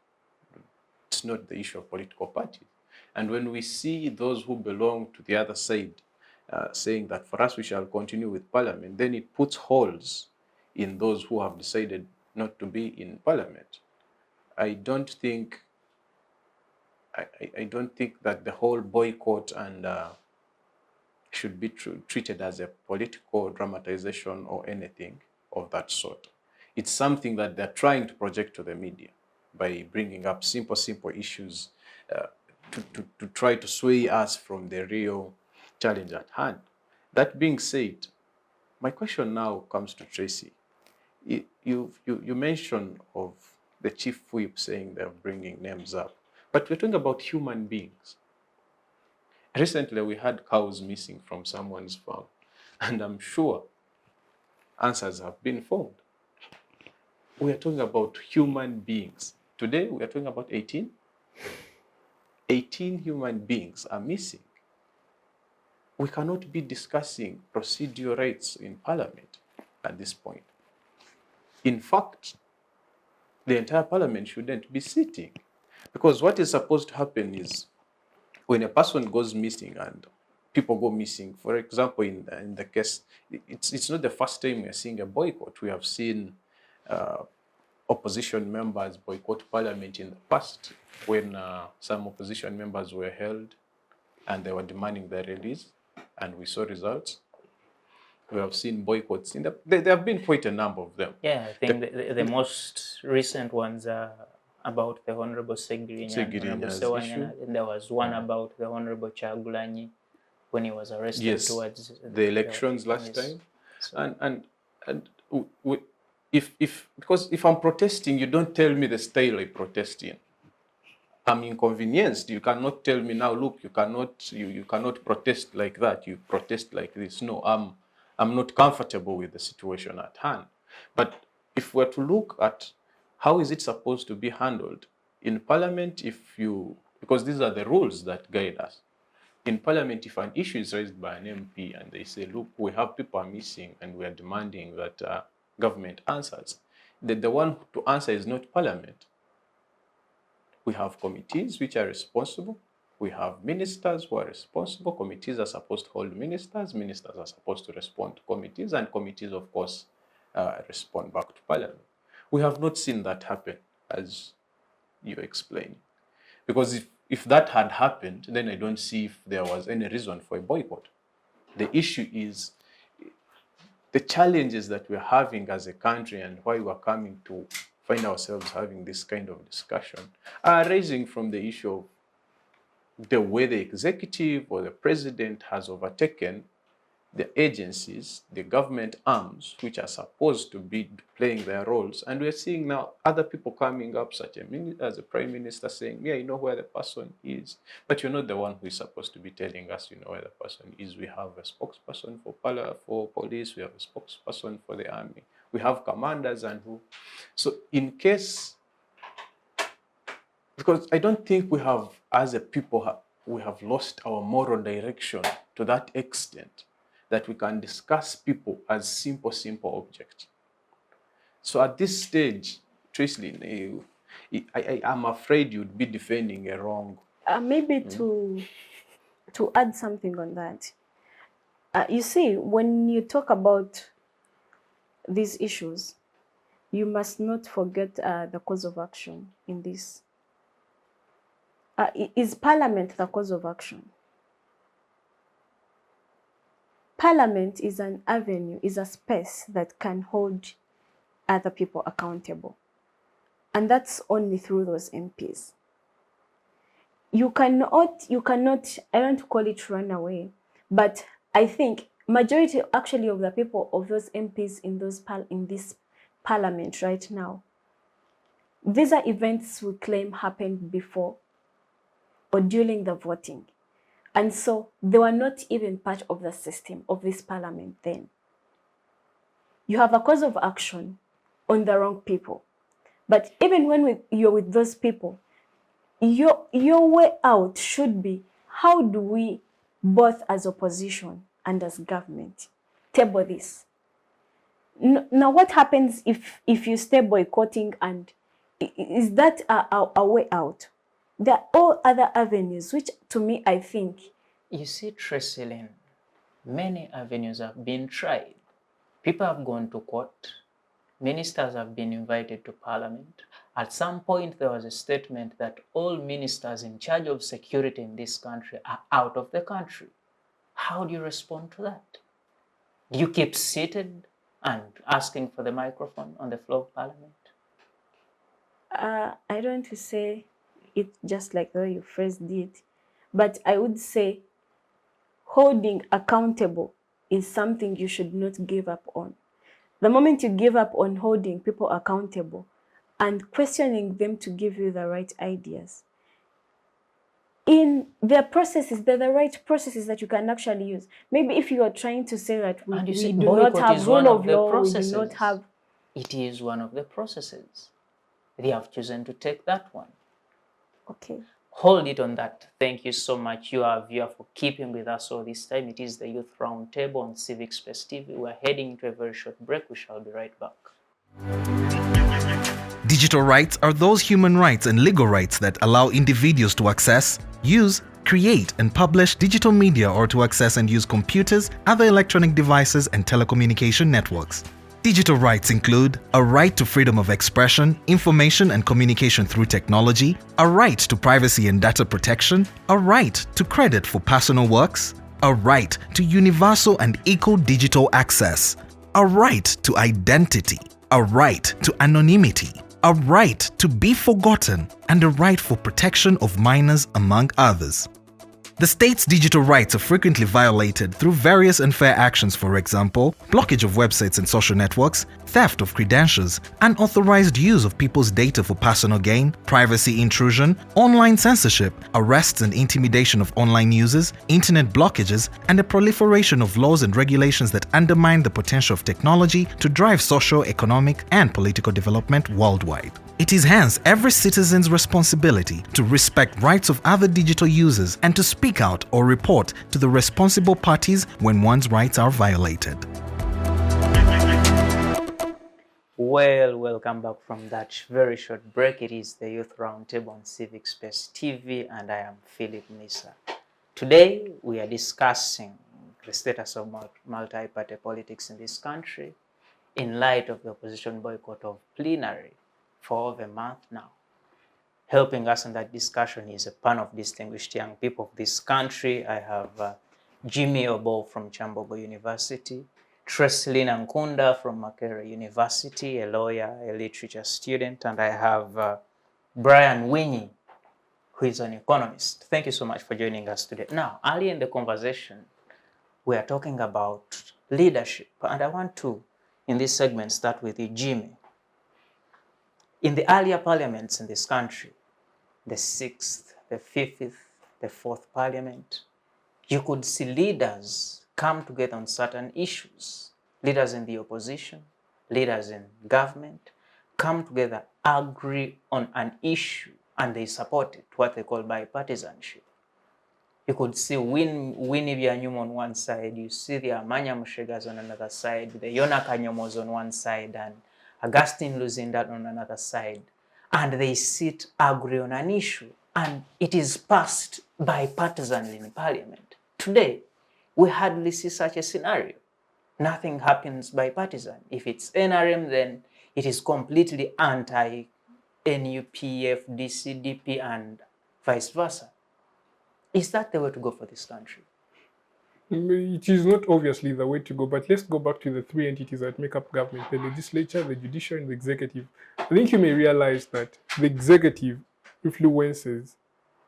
It's not the issue of political parties. And when we see those who belong to the other side saying that for us we shall continue with parliament, then it puts holes in those who have decided not to be in parliament. I don't think that the whole boycott and should be treated as a political dramatization or anything of that sort. It's something that they're trying to project to the media by bringing up simple issues to try to sway us from the real challenge at hand. That being said, my question now comes to Tracy. You mentioned of the chief whip saying they're bringing names up, but we're talking about human beings. Recently, we had cows missing from someone's farm, and I'm sure answers have been found. We are talking about human beings. Today, we are talking about 18. 18 human beings are missing. We cannot be discussing procedural rights in Parliament at this point. In fact, the entire Parliament shouldn't be sitting, because what is supposed to happen is when a person goes missing and people go missing, for example, in the case, it's not the first time we're seeing a boycott. We have seen opposition members boycott Parliament in the past when some opposition members were held and they were demanding their release, and we saw results. We have seen boycotts. There have been quite a number of them. Yeah, I think the most recent ones are about the Honorable Segiri and Honorable Sewanyana, and there was one about the Honorable Chagulanyi when he was arrested towards the elections last time. So. And because if I'm protesting, you don't tell me the style I protest in. I'm inconvenienced. You cannot tell me now, look, you cannot protest like that. You protest like this. No, I'm not comfortable with the situation at hand. But if we're to look at how is it supposed to be handled in Parliament, because these are the rules that guide us. In Parliament, if an issue is raised by an MP and they say, look, we have people are missing and we are demanding that government answers, the one to answer is not Parliament. We have committees which are responsible. We have ministers who are responsible. Committees are supposed to hold ministers. Ministers are supposed to respond to committees. And committees, of course, respond back to Parliament. We have not seen that happen, as you explained. Because if that had happened, then I don't see if there was any reason for a boycott. The issue is the challenges that we're having as a country and why we're coming to find ourselves having this kind of discussion are arising from the issue of the way the executive or the president has overtaken the agencies, the government arms, which are supposed to be playing their roles. And we're seeing now other people coming up, such as a prime minister saying, yeah, you know where the person is, but you're not the one who is supposed to be telling us you know where the person is. We have a spokesperson for police, we have a spokesperson for the army, we have commanders and who. So in case, because I don't think we have, as a people, we have lost our moral direction to that extent that we can discuss people as simple objects. So at this stage, Tracyleen, I'm afraid you'd be defending a wrong. Maybe to add something on that. You see, when you talk about these issues, you must not forget the cause of action in this. Is Parliament the cause of action? Parliament is an avenue, is a space that can hold other people accountable. And that's only through those MPs. you cannot, I don't call it run away, but I think majority actually of the people, of those MPs in this parliament right now, these are events we claim happened before or during the voting. And so they were not even part of the system of this parliament then. You have a cause of action on the wrong people. But even when you're with those people, your way out should be, how do we, both as opposition and as government, table this? Now, what happens if you stay boycotting, and is that a way out? There are all other avenues, which to me, I think. You see, Tracyleen, many avenues have been tried. People have gone to court. Ministers have been invited to parliament. At some point, there was a statement that all ministers in charge of security in this country are out of the country. How do you respond to that? Do you keep seated and asking for the microphone on the floor of parliament? I don't want to say it just like the way you phrased it, but I would say holding accountable is something you should not give up on. The moment you give up on holding people accountable and questioning them to give you the right ideas, in their processes, they're the right processes that you can actually use. Maybe if you are trying to say that we do not have rule of law, we do not have... It is one of the processes. They have chosen to take that one. Okay. Hold it on that. Thank you so much, you, our viewer, for keeping with us all this time. It is the Youth Roundtable on Civic Space TV. We're heading into a very short break. We shall be right back. Digital rights are those human rights and legal rights that allow individuals to access, use, create, and publish digital media, or to access and use computers, other electronic devices, and telecommunication networks. Digital rights include a right to freedom of expression, information and communication through technology, a right to privacy and data protection, a right to credit for personal works, a right to universal and equal digital access, a right to identity, a right to anonymity, a right to be forgotten, and a right for protection of minors, among others. The state's digital rights are frequently violated through various unfair actions, for example, blockage of websites and social networks, theft of credentials, unauthorized use of people's data for personal gain, privacy intrusion, online censorship, arrests and intimidation of online users, internet blockages, and the proliferation of laws and regulations that undermine the potential of technology to drive social, economic, and political development worldwide. It is hence every citizen's responsibility to respect rights of other digital users and to speak out or report to the responsible parties when one's rights are violated. Well, welcome back from that very short break. It is the Youth Roundtable on Civic Space TV, and I am Phillip Muliisa. Today, we are discussing the status of multi-party politics in this country in light of the opposition boycott of plenary for over a month now. Helping us in that discussion is a panel of distinguished young people of this country. I have Obbo from Kyambogo University, Tracyleen Ankunda from Makerere University, a lawyer, a literature student, and I have Winny, who is an economist. Thank you so much for joining us today. Now, early in the conversation, we are talking about leadership, and I want to, in this segment, start with you, Jimmy. In the earlier parliaments in this country, the 6th, the 5th, the 4th parliament, you could see leaders come together on certain issues. Leaders in the opposition, leaders in government, come together, agree on an issue, and they support it, what they call bipartisanship. You could see Winny on one side, you see the Amanya Mushegas on another side, the Yona Kanyomos on one side, and Augustine Luzinda on another side, and they sit, agree on an issue, and it is passed bipartisanly in parliament. Today, we hardly see such a scenario. Nothing happens bipartisan. If it's NRM, then it is completely anti-NUP, FDC, DP, and vice versa. Is that the way to go for this country? It is not obviously the way to go, but let's go back to the three entities that make up government: the legislature, the judiciary, and the executive. I think you may realize that the executive influences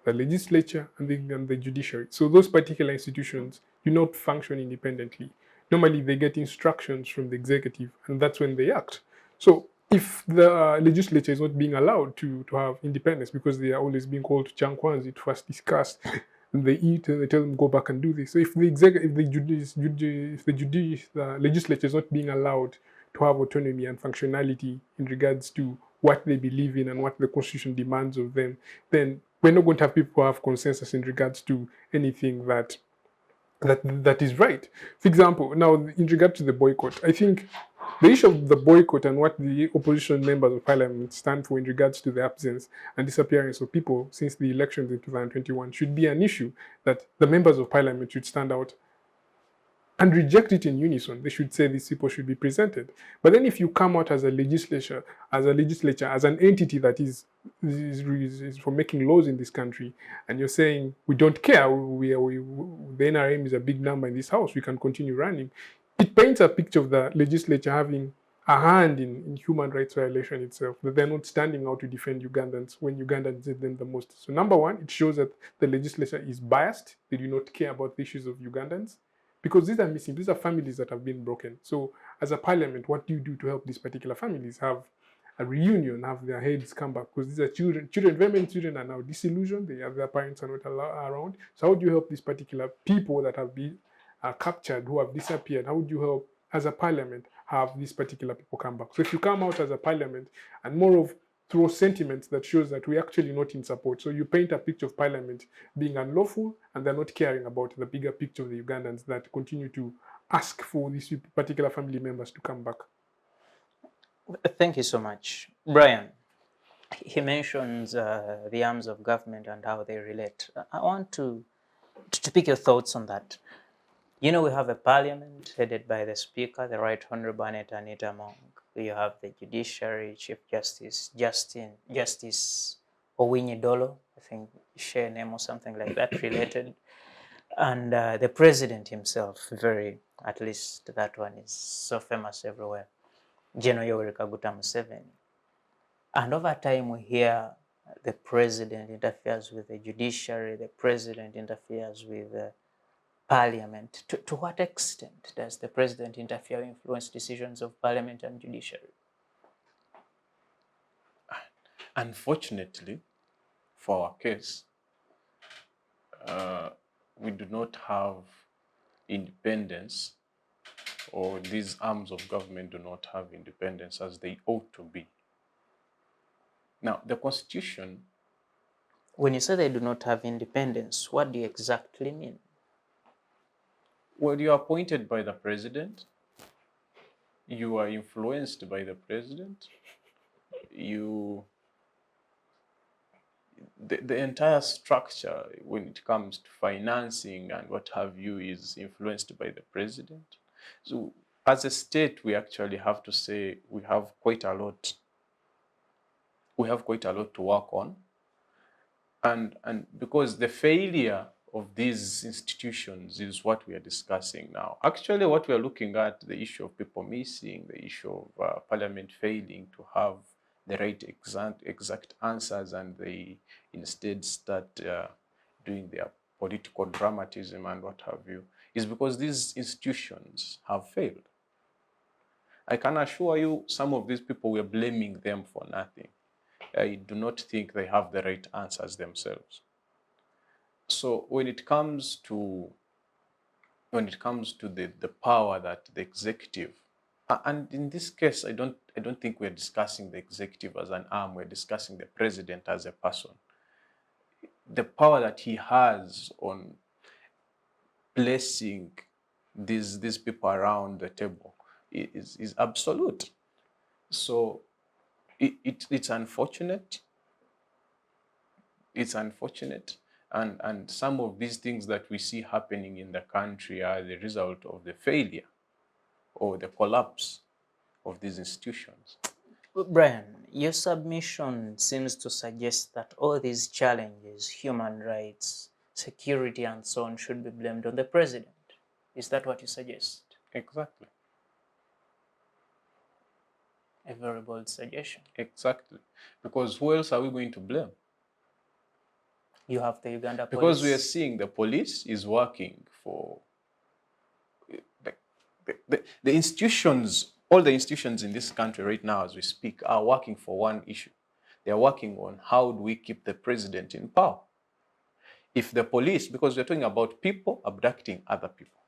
the legislature, and the judiciary. So those particular institutions do not function independently. Normally, they get instructions from the executive, and that's when they act. So if the legislature is not being allowed to have independence because they are always being called to Chankwanzi to first discuss, and they eat and they tell them go back and do this. So if the legislature is not being allowed to have autonomy and functionality in regards to what they believe in and what the constitution demands of them, then we're not going to have people who have consensus in regards to anything that is right. For example, now in regard to the boycott, I think the issue of the boycott and what the opposition members of parliament stand for in regards to the absence and disappearance of people since the elections in 2021 should be an issue that the members of parliament should stand out and reject it in unison. They should say these people should be presented. But then if you come out as a legislature, as an entity that is for making laws in this country, and you're saying, we don't care, the NRM is a big number in this house, we can continue running, it paints a picture of the legislature having a hand in human rights violation itself, that they're not standing out to defend Ugandans when Ugandans need them the most. So number one, it shows that the legislature is biased. They do not care about the issues of Ugandans, because these are missing. These are families that have been broken. So as a parliament, what do you do to help these particular families have a reunion, have their heads come back? Because these are children, very many children are now disillusioned. Their parents are not around. So how do you help these particular people that have been captured, who have disappeared? How would you help, as a parliament, have these particular people come back? So if you come out as a parliament and more of through sentiments that shows that we're actually not in support. So you paint a picture of parliament being unlawful and they're not caring about the bigger picture of the Ugandans that continue to ask for these particular family members to come back. Thank you so much. Brian, he mentions the arms of government and how they relate. I want to pick your thoughts on that. You know, we have a parliament headed by the Speaker, the Right Honorable Anita Among. You have the Judiciary, Chief Justice Winny Dolo, I think share name or something like that related, and the President himself, at least that one is so famous everywhere, General Yoweri Kaguta Museveni. And over time we hear the President interferes with the Judiciary, the President interferes with Parliament. To what extent does the President interfere or influence decisions of Parliament and Judiciary? Unfortunately, for our case, we do not have independence, or these arms of government do not have independence as they ought to be. Now, the Constitution... When you say they do not have independence, what do you exactly mean? Well, you are appointed by the President, you are influenced by the President, the entire structure when it comes to financing and what have you is influenced by the President. So as a state, we actually have to say we have quite a lot to work on. And because the failure of these institutions is what we are discussing now. Actually, what we are looking at, the issue of people missing, the issue of Parliament failing to have the right exact answers, and they instead start doing their political dramatism and what have you, is because these institutions have failed. I can assure you, some of these people, we are blaming them for nothing. I do not think they have the right answers themselves. So when it comes to the power that the executive, and in this case, I don't think we're discussing the executive as an arm. We're discussing the President as a person. The power that he has on placing these people around the table is absolute. So it's unfortunate. It's unfortunate. And some of these things that we see happening in the country are the result of the failure or the collapse of these institutions. Brian, your submission seems to suggest that all these challenges, human rights, security, and so on, should be blamed on the President. Is that what you suggest? Exactly. A very bold suggestion. Exactly. Because who else are we going to blame? You have the Uganda police. Because we are seeing the police is working for the institutions, all the institutions in this country right now as we speak are working for one issue. They are working on how do we keep the president in power. If the police, because we're talking about people abducting other people,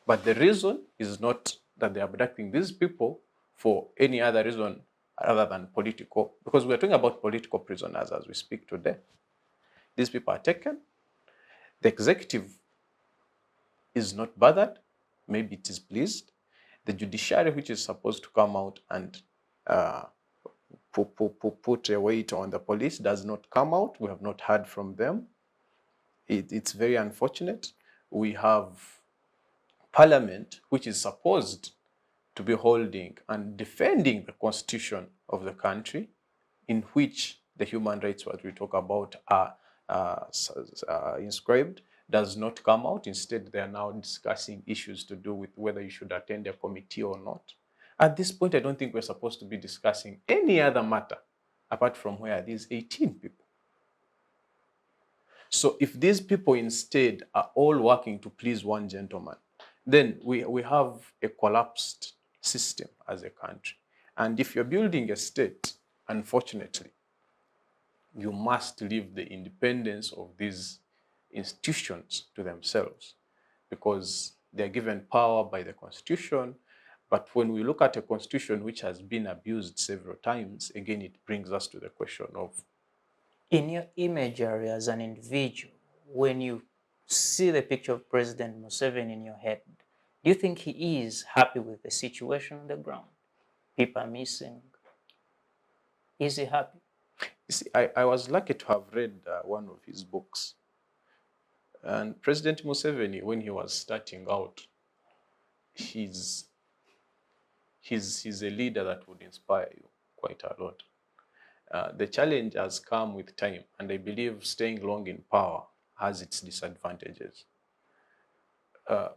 but the reason is not that they're abducting these people for any other reason other than political, because we're talking about political prisoners as we speak today. These people are taken. The executive is not bothered. Maybe it is pleased. The judiciary, which is supposed to come out and put a weight on the police, does not come out. We have not heard from them. It's very unfortunate. We have Parliament, which is supposed to be holding and defending the constitution of the country, in which the human rights what we talk about are inscribed, does not come out. Instead, they are now discussing issues to do with whether you should attend a committee or not. At this point, I don't think we're supposed to be discussing any other matter apart from where these 18 people. So if these people instead are all working to please one gentleman, then we have a collapsed system as a country. And if you're building a state, unfortunately, you must leave the independence of these institutions to themselves, because they're given power by the Constitution. But when we look at a Constitution which has been abused several times, again, it brings us to the question of, in your imagery as an individual, when you see the picture of President Museveni in your head, do you think he is happy with the situation on the ground? People are missing. Is he happy? You see, I was lucky to have read one of his books. And President Museveni, when he was starting out, he's a leader that would inspire you quite a lot. The challenge has come with time, and I believe staying long in power has its disadvantages.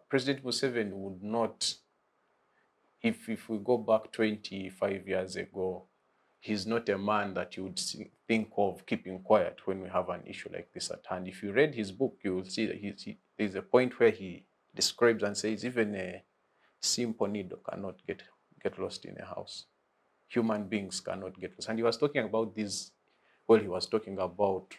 President Museveni would not, if we go back 25 years ago, he's not a man that you would think of keeping quiet when we have an issue like this at hand. If you read his book, you will see that there's a point where he describes and says even a simple needle cannot get lost in a house. Human beings cannot get lost. And he was talking about this, well, he was talking about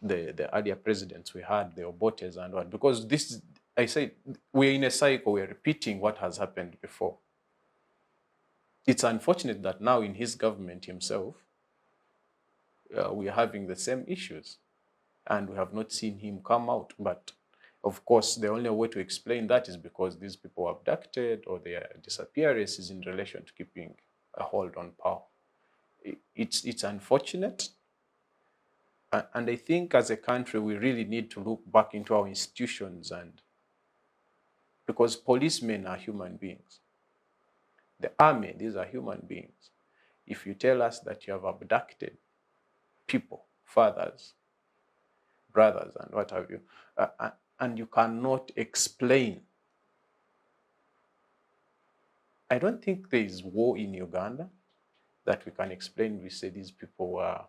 the earlier presidents we had, the Obbotes and what, because this, I say, we're in a cycle, we're repeating what has happened before. It's unfortunate that now in his government himself, we are having the same issues, and we have not seen him come out. But of course, the only way to explain that is because these people were abducted, or their disappearance is in relation to keeping a hold on power. It's unfortunate. And I think as a country, we really need to look back into our institutions, and because policemen are human beings. The army, these are human beings. If you tell us that you have abducted people, fathers, brothers, and what have you, and you cannot explain, I don't think there is war in Uganda that we can explain. We say these people were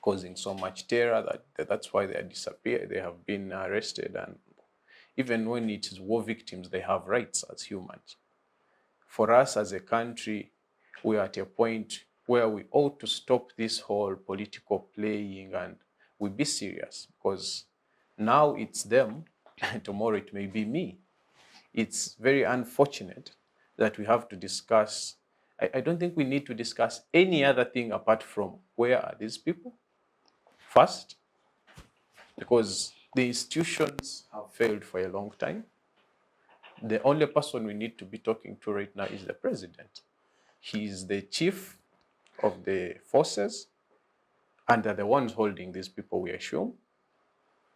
causing so much terror that's why they are disappeared, they have been arrested, and even when it is war victims, they have rights as humans. For us as a country, we are at a point where we ought to stop this whole political playing, and we be serious, because now it's them, and tomorrow it may be me. It's very unfortunate that we have to discuss. I don't think we need to discuss any other thing apart from where are these people first, because the institutions have failed for a long time. The only person we need to be talking to right now is the president. He is the chief of the forces, and they're the ones holding these people, we assume.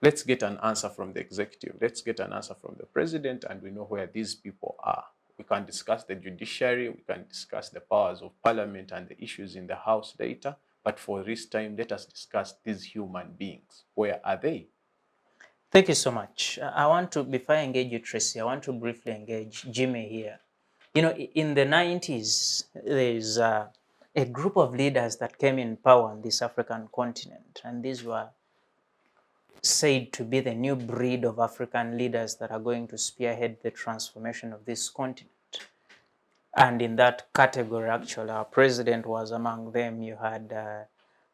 Let's get an answer from the executive. Let's get an answer from the president, and we know where these people are. We can discuss the judiciary, we can discuss the powers of parliament and the issues in the House later, but for this time, let us discuss these human beings. Where are they? Thank you so much. I want to, before I engage you, Tracy, I want to briefly engage Jimmy here. You know, in the 90s, there's a a group of leaders that came in power on this African continent, and these were said to be the new breed of African leaders that are going to spearhead the transformation of this continent. And in that category, actually, our president was among them. You had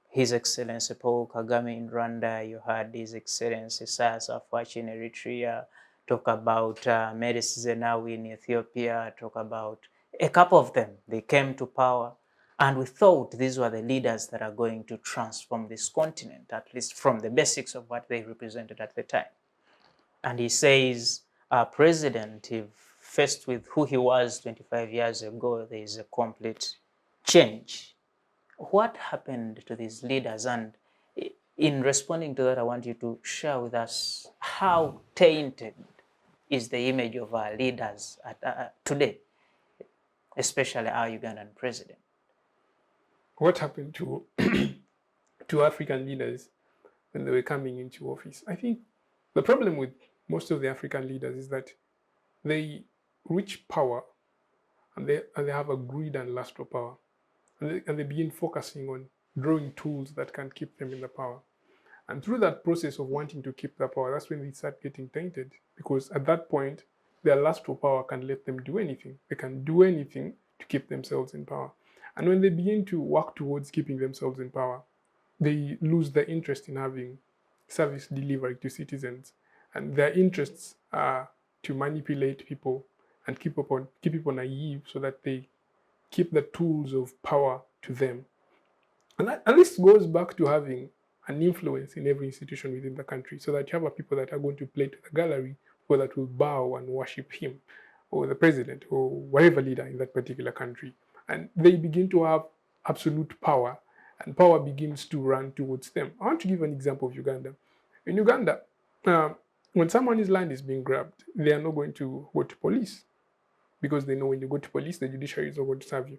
His Excellency Paul Kagame in Rwanda, you had His Excellency Isaias Afwerki in Eritrea, talk about Meles Zenawi in Ethiopia, talk about a couple of them. They came to power, and we thought these were the leaders that are going to transform this continent, at least from the basics of what they represented at the time. And he says, our president, if faced with who he was 25 years ago, there is a complete change. What happened to these leaders? And in responding to that, I want you to share with us how tainted is the image of our leaders today, especially our Ugandan president. What happened to to African leaders when they were coming into office? I think the problem with most of the African leaders is that they reach power and they have a greed and lust for power. And they begin focusing on drawing tools that can keep them in the power. And through that process of wanting to keep the power, that's when they start getting tainted. Because at that point, their lust for power can let them do anything. They can do anything to keep themselves in power. And when they begin to work towards keeping themselves in power, they lose the interest in having service delivery to citizens. And their interests are to manipulate people and keep people naive so that they keep the tools of power to them. And this goes back to having an influence in every institution within the country, so that you have people that are going to play to the gallery, or that will bow and worship him, or the president, or whatever leader in that particular country. And they begin to have absolute power, and power begins to run towards them. I want to give an example of Uganda. In Uganda, when someone's land is being grabbed, they are not going to go to police, because they know when you go to police, the judiciary is not going to serve you.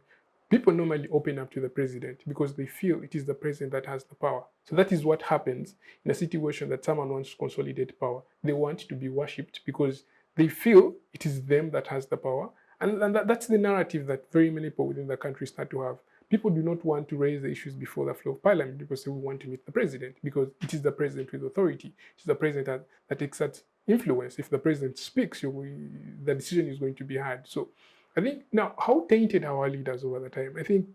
People normally open up to the president because they feel it is the president that has the power. So that is what happens in a situation that someone wants to consolidate power. They want to be worshipped because they feel it is them that has the power. And that's the narrative that very many people within the country start to have. People do not want to raise the issues before the floor of parliament because they want to meet the president, because it is the president with authority. It is the president that exerts influence. If the president speaks, the decision is going to be had. So I think now, how tainted are our leaders over the time? I think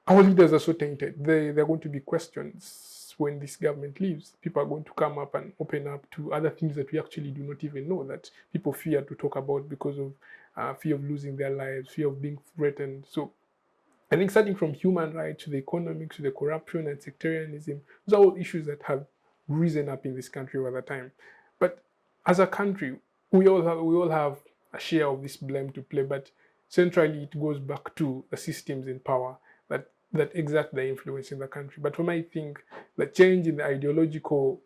our leaders are so tainted. There are going to be questions when this government leaves. People are going to come up and open up to other things that we actually do not even know, that people fear to talk about because of fear of losing their lives, fear of being threatened. So I think starting from human rights to the economics to the corruption and sectarianism, those are all issues that have risen up in this country over the time. But as a country, we all have a share of this blame to play, but centrally it goes back to the systems in power that exert the influence in the country. But for me, I think the change in the ideological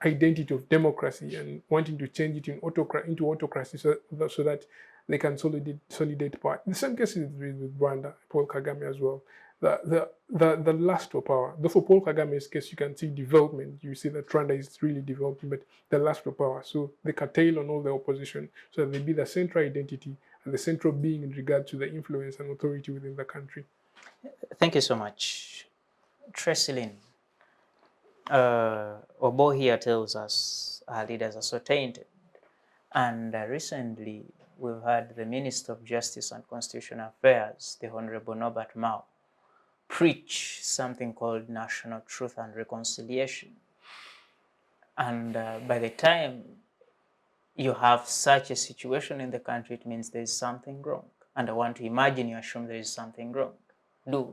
identity of democracy and wanting to change it into autocracy so that they can consolidate power. The same case is with Rwanda, Paul Kagame as well. The lust for power. Though for Paul Kagame's case, you can see development. You see that Rwanda is really developing, but the lust for power. So they curtail on all the opposition so that they be the central identity and the central being in regard to the influence and authority within the country. Thank you so much. Tracyleen, Obbo here tells us our leaders are so tainted. And recently, we've had the Minister of Justice and Constitutional Affairs, the Honorable Norbert Mao, preach something called National Truth and Reconciliation. And by the time you have such a situation in the country, it means there is something wrong. And I want to imagine you assume there is something wrong.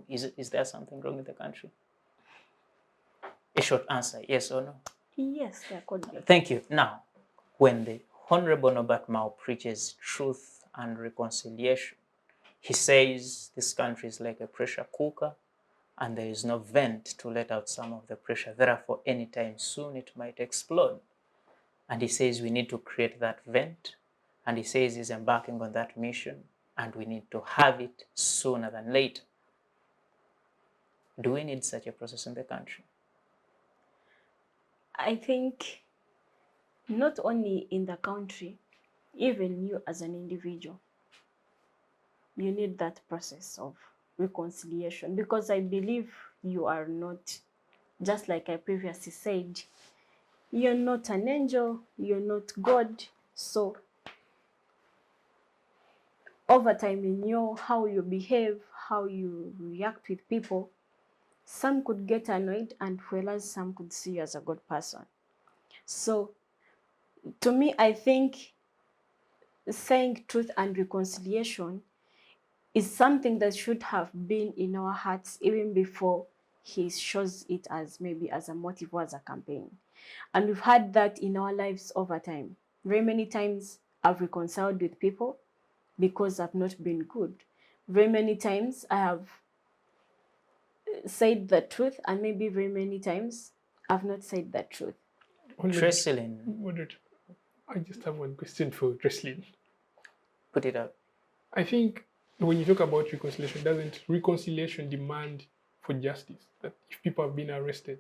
Is there something wrong in the country? A short answer, yes or no? Yes, there could be. Thank you. Now, when the Honorable Norbert Mao preaches truth and reconciliation, he says this country is like a pressure cooker and there is no vent to let out some of the pressure. Therefore, anytime soon it might explode. And he says we need to create that vent. And he says he's embarking on that mission and we need to have it sooner than later. Do we need such a process in the country? I think not only in the country, even you as an individual, you need that process of reconciliation, because I believe you are not, just like I previously said, you're not an angel, you're not God. So over time, in your how you behave, how you react with people, some could get annoyed, and whereas some could see you as a good person. So to me, I think saying truth and reconciliation is something that should have been in our hearts even before he shows it as maybe as a motive or as a campaign. And we've had that in our lives over time. Very many times I've reconciled with people because I've not been good. Very many times I have said the truth, and maybe very many times I've not said the truth. Tracyleen, I just have one question for Tracyleen. put it up. I think when you talk about reconciliation, doesn't reconciliation demand for justice? That if people have been arrested,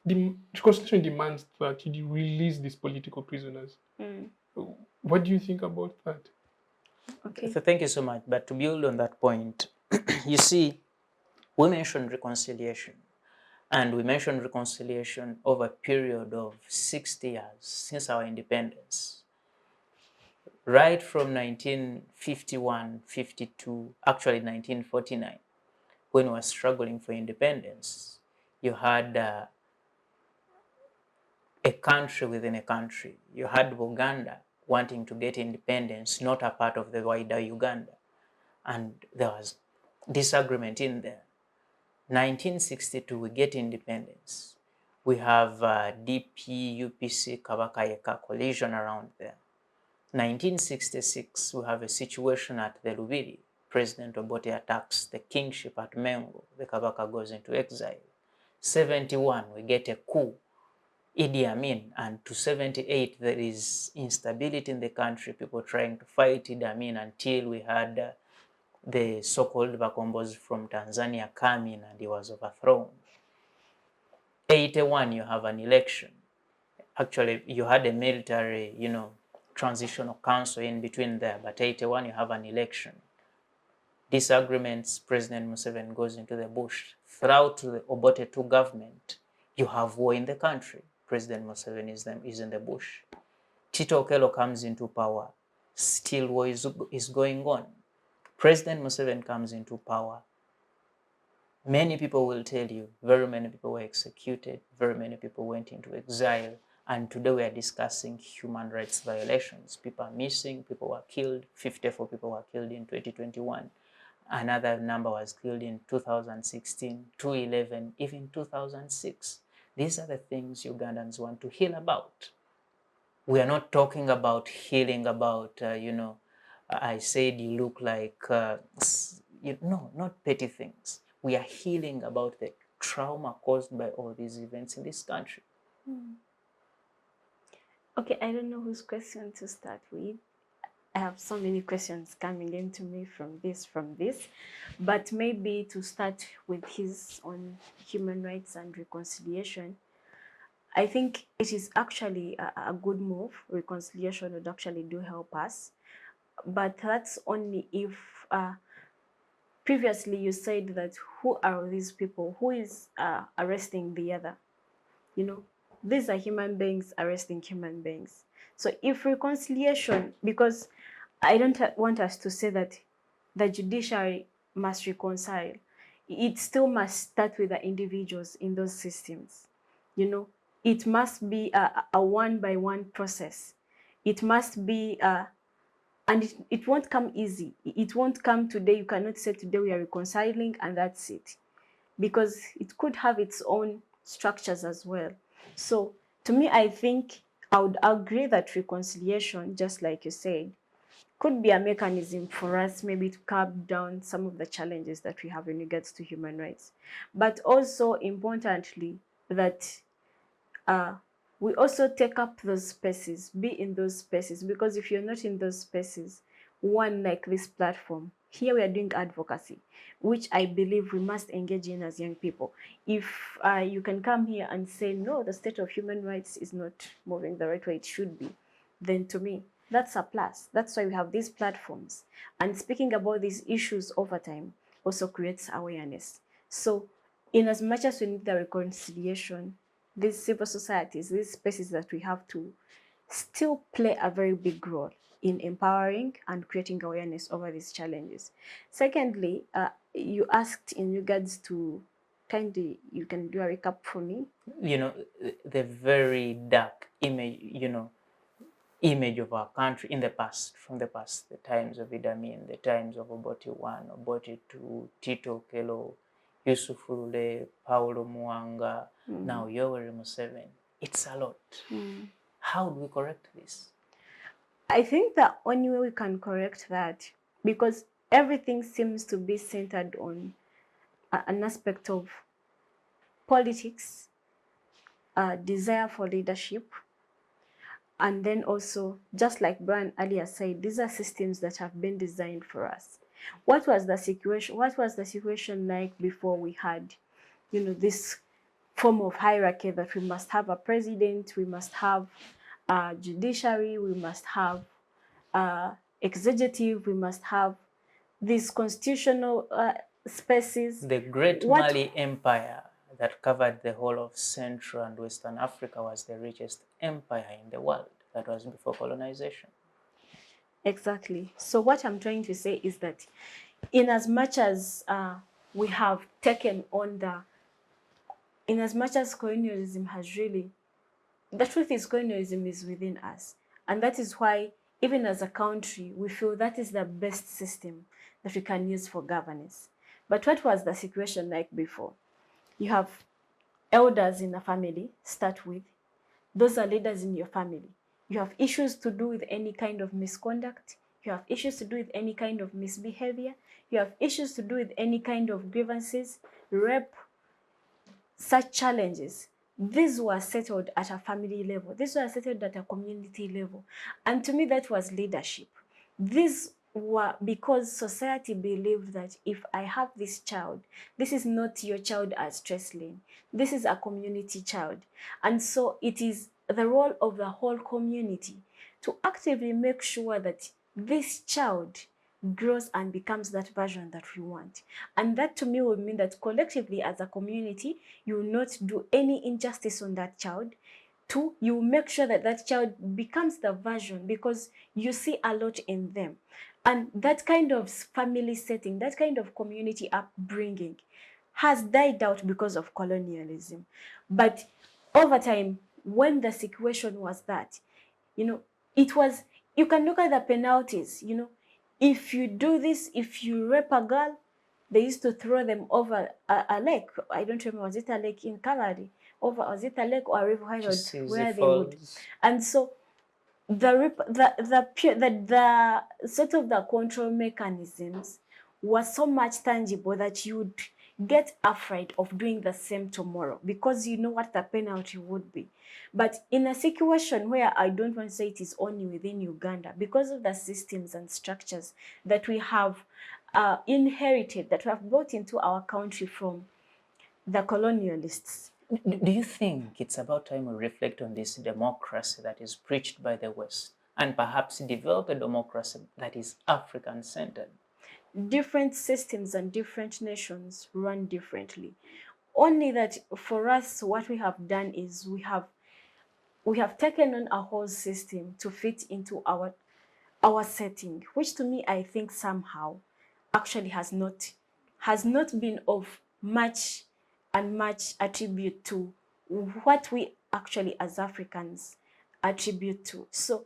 reconciliation demands that you release these political prisoners. What do you think about that? Okay. So thank you so much. But to build on that point, you see, we mentioned reconciliation. And we mentioned reconciliation over a period of 60 years since our independence. Right from 1951, 52, actually 1949, when we were struggling for independence, you had a country within a country. You had Uganda wanting to get independence, not a part of the wider Uganda. And there was disagreement in there. 1962, we get independence. We have DP, UPC, Kabaka collision around there. 1966, we have a situation at the Lubiri. President Obbo attacks the kingship at Mengo. The Kabaka goes into exile. 71, we get a coup, Idi Amin, and to 78, there is instability in the country, people trying to fight Idi Amin until we had the so-called Bakombos from Tanzania come in and he was overthrown. 81, you have an election. Actually, you had a military, transitional council in between there, but 81, you have an election. Disagreements, President Museveni goes into the bush. Throughout the Obbo II government, you have war in the country. President Museveni is in the bush. Tito Okello comes into power. Still war is going on. President Museveni comes into power. Many people will tell you, very many people were executed, very many people went into exile, and today we are discussing human rights violations. People are missing, people were killed, 54 people were killed in 2021. Another number was killed in 2016, 2011, even 2006. These are the things Ugandans want to heal about. We are not talking about healing about, I said you look like, no, not petty things. We are healing about the trauma caused by all these events in this country. Okay, I don't know whose question to start with. I have so many questions coming into me from this, but maybe to start with his on human rights and reconciliation. I think it is actually a good move. Reconciliation would actually do help us, but that's only if previously you said that who are these people? Who is arresting the other? These are human beings arresting human beings. So if reconciliation, because I don't want us to say that the judiciary must reconcile. It still must start with the individuals in those systems. It must be a one-by-one process. It must be, and it won't come easy. It won't come today. You cannot say today we are reconciling and that's it. Because it could have its own structures as well. So to me, I think I would agree that reconciliation, just like you said, could be a mechanism for us maybe to curb down some of the challenges that we have in regards to human rights. But also importantly, that we also take up those spaces, be in those spaces, because if you're not in those spaces, one like this platform, here we are doing advocacy, which I believe we must engage in as young people. If you can come here and say, no, the state of human rights is not moving the right way it should be, then to me, that's a plus. That's why we have these platforms. And speaking about these issues over time, also creates awareness. So in as much as we need the reconciliation, these civil societies, these spaces that we have to still play a very big role in empowering and creating awareness over these challenges. Secondly, you asked in regards to, kindly, you can do a recap for me. You know, the very dark image, image of our country in the past, from the past, the times of Idi Amin, the times of Obbo I, Obbo II, Tito Okello, Yusuf Lule, Paulo Muanga, now Yoweri Museveni. It's a lot. How do we correct this? I think the only way we can correct that, because everything seems to be centered on an aspect of politics, desire for leadership, and then also, just like Brian earlier said, these are systems that have been designed for us. What was the situation? What was the situation like before we had, this form of hierarchy that we must have a president, we must have a judiciary, we must have executive, we must have these constitutional spaces. The Great Mali Empire that covered the whole of Central and Western Africa was the richest empire in the world. That was before colonization. Exactly. So what I'm trying to say is that in as much as we have taken on in as much as colonialism has really, the truth is colonialism is within us. And that is why, even as a country, we feel that is the best system that we can use for governance. But what was the situation like before? You have elders in a family, start with. Those are leaders in your family. You have issues to do with any kind of misconduct. You have issues to do with any kind of misbehavior. You have issues to do with any kind of grievances, rape, such challenges. These were settled at a family level. These were settled at a community level. And to me, that was leadership. These were because society believed that if I have this child, this is not your child as Tracyleen. This is a community child. And so it is the role of the whole community to actively make sure that this child grows and becomes that version that we want. And that to me would mean that collectively as a community, you will not do any injustice on that child. Two, you will make sure that that child becomes the version because you see a lot in them. And that kind of family setting, that kind of community upbringing has died out because of colonialism. But over time, when the situation was that, it was, you can look at the penalties, if you do this, if you rape a girl, they used to throw them over a lake. I don't remember, was it a lake in Calgary? Was it a lake or a river where they would? And so the sort of the control mechanisms were so much tangible that you would get afraid of doing the same tomorrow because you know what the penalty would be. But in a situation where I don't want to say it is only within Uganda, because of the systems and structures that we have inherited, that we have brought into our country from the colonialists. Do you think it's about time we reflect on this democracy that is preached by the West and perhaps develop a democracy that is African-centered? Different systems and different nations run differently. Only that for us, what we have done is we have taken on a whole system to fit into our setting, which to me I think somehow actually has not been of much attribute to what we actually as Africans attribute to. So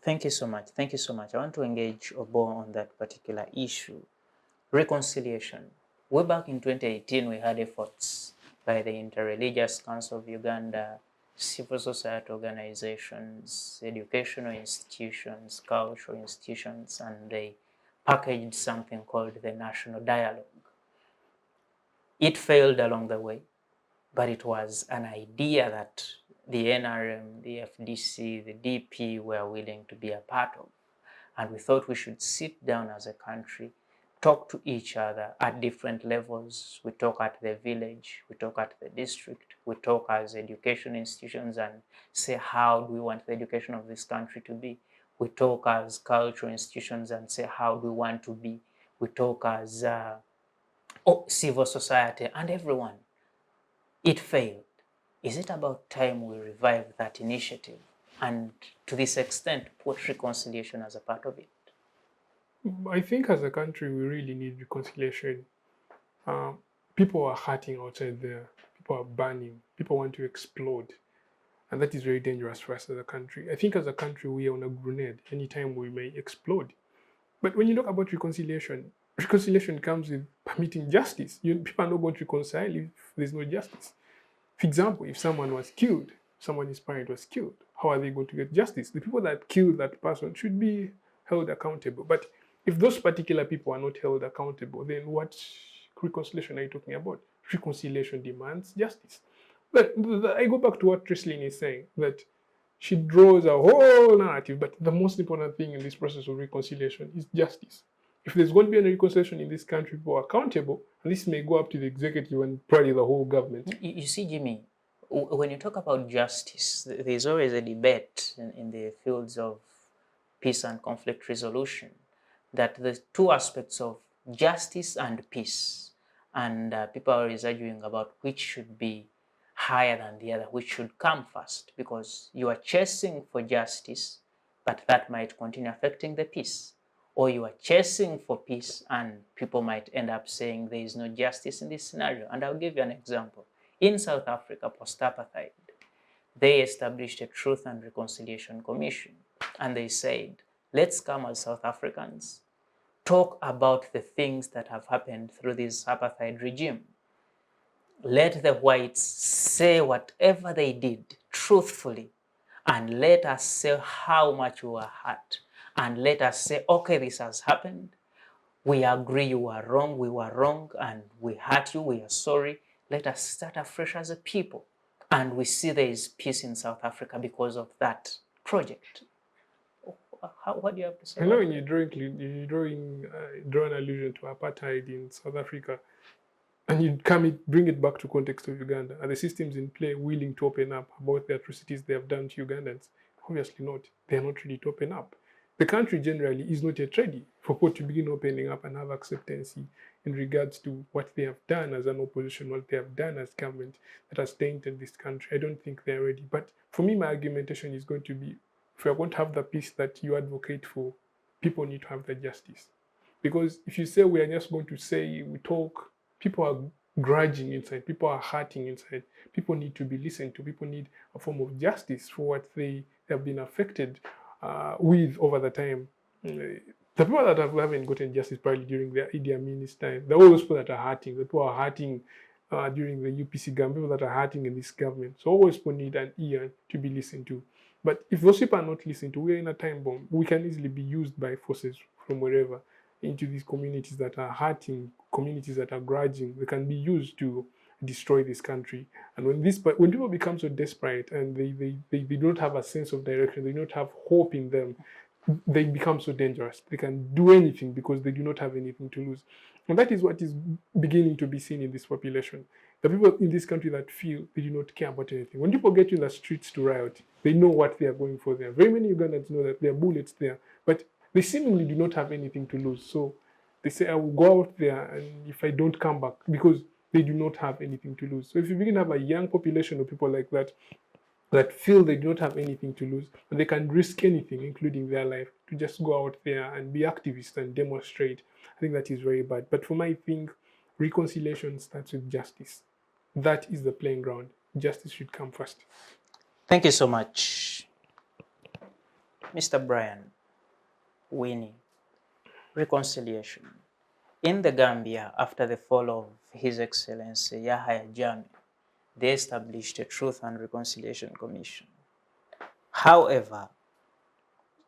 thank you so much. Thank you so much. I want to engage Obbo on that particular issue. Reconciliation. Way back in 2018, we had efforts by the Interreligious Council of Uganda, civil society organizations, educational institutions, cultural institutions, and they packaged something called the National Dialogue. It failed along the way, but it was an idea that the NRM, the FDC, the DP were willing to be a part of. And we thought we should sit down as a country, talk to each other at different levels. We talk at the village, we talk at the district, we talk as education institutions and say how do we want the education of this country to be. We talk as cultural institutions and say how do we want to be. We talk as civil society, and everyone. It failed. Is it about time we revive that initiative and to this extent put reconciliation as a part of it? I think as a country, we really need reconciliation. People are hurting outside there. People are burning. People want to explode. And that is very dangerous for us as a country. I think as a country, we are on a grenade. Anytime we may explode. But when you talk about reconciliation, reconciliation comes with permitting justice. People are not going to reconcile if there's no justice. For example, if someone was killed, someone's parent was killed, how are they going to get justice? The people that killed that person should be held accountable. But if those particular people are not held accountable, then what reconciliation are you talking about? Reconciliation demands justice. But I go back to what Tracyleen is saying, that she draws a whole narrative, but the most important thing in this process of reconciliation is justice. If there's going to be any reconciliation in this country, people are accountable, and this may go up to the executive and probably the whole government. You see, Jimmy, when you talk about justice, there's always a debate in the fields of peace and conflict resolution that the two aspects of justice and peace, and people are always arguing about which should be higher than the other, which should come first, because you are chasing for justice, but that might continue affecting the peace. Or you are chasing for peace and people might end up saying there is no justice in this scenario. And I'll give you an example. In South Africa, post-apartheid, they established a Truth and Reconciliation Commission. And they said, let's come as South Africans, talk about the things that have happened through this apartheid regime. Let the whites say whatever they did truthfully, and let us say how much we were hurt, and let us say, okay, this has happened. We agree you were wrong, we were wrong, and we hurt you, we are sorry. Let us start afresh as a people. And we see there is peace in South Africa because of that project. What do you have to say? I know when you draw an allusion to apartheid in South Africa, and you bring it back to context of Uganda. Are the systems in play willing to open up about the atrocities they have done to Ugandans? Obviously not. They are not ready to open up. The country generally is not yet ready for people to begin opening up and have acceptance in regards to what they have done as an opposition, what they have done as government that has tainted this country. I don't think they are ready. But for me, my argumentation is going to be, if we are going to have the peace that you advocate for, people need to have the justice. Because if you say we are just going to say, we talk, people are grudging inside, people are hurting inside, people need to be listened to, people need a form of justice for what they have been affected with over the time. The people that haven't gotten justice probably during the Idi Amin's time, the all those people that are hurting, the people are hurting during the UPC government, people that are hurting in this government. So always people need an ear to be listened to. But if those people are not listened to, we're in a time bomb. We can easily be used by forces from wherever into these communities that are hurting, communities that are grudging. They can be used to destroy this country. And when people become so desperate and they don't have a sense of direction, they don't have hope in them, they become so dangerous. They can do anything because they do not have anything to lose. And that is what is beginning to be seen in this population. The people in this country that feel they do not care about anything. When people get in the streets to riot, they know what they are going for there. Very many Ugandans know that there are bullets there, but they seemingly do not have anything to lose. So they say, I will go out there and if I don't come back, because they do not have anything to lose. So if you begin to have a young population of people like that, that feel they do not have anything to lose, but they can risk anything, including their life, to just go out there and be activists and demonstrate, I think that is very bad. But for me, I think reconciliation starts with justice. That is the playing ground. Justice should come first. Thank you so much, Mr. Brian. Winny, reconciliation. In the Gambia, after the fall of His Excellency Yahya Jammeh, they established a Truth and Reconciliation Commission. However,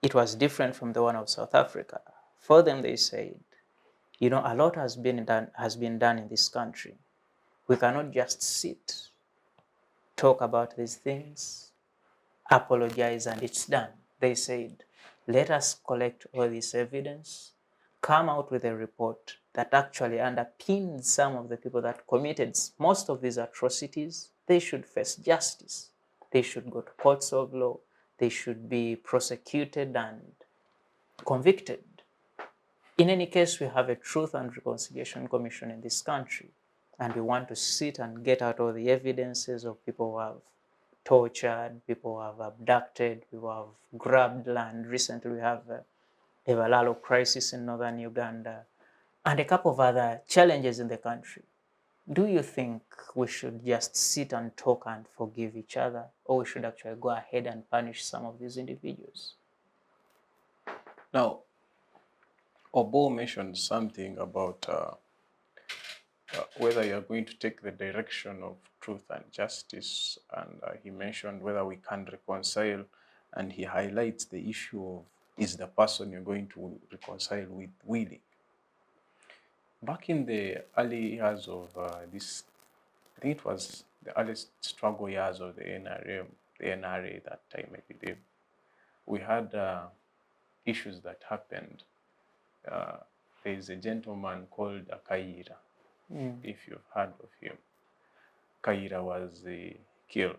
it was different from the one of South Africa. For them, they said, a lot has been done in this country. We cannot just sit, talk about these things, apologize, and it's done. They said, let us collect all this evidence, come out with a report that actually underpins some of the people that committed most of these atrocities. They should face justice. They should go to courts of law. They should be prosecuted and convicted. In any case, we have a Truth and Reconciliation Commission in this country, and we want to sit and get out all the evidences of people who have tortured, people who have abducted, people who have grabbed land. Recently, we have the Valalo crisis in northern Uganda, and a couple of other challenges in the country. Do you think we should just sit and talk and forgive each other, or we should actually go ahead and punish some of these individuals? Now, Obbo mentioned something about whether you are going to take the direction of truth and justice, and he mentioned whether we can reconcile, and he highlights the issue of, is the person you're going to reconcile with willing? Back in the early years of this, I think it was the earliest struggle years of the NRA that time, I believe, we had issues that happened. There is a gentleman called Kaira, if you've heard of him. Kaira was killed.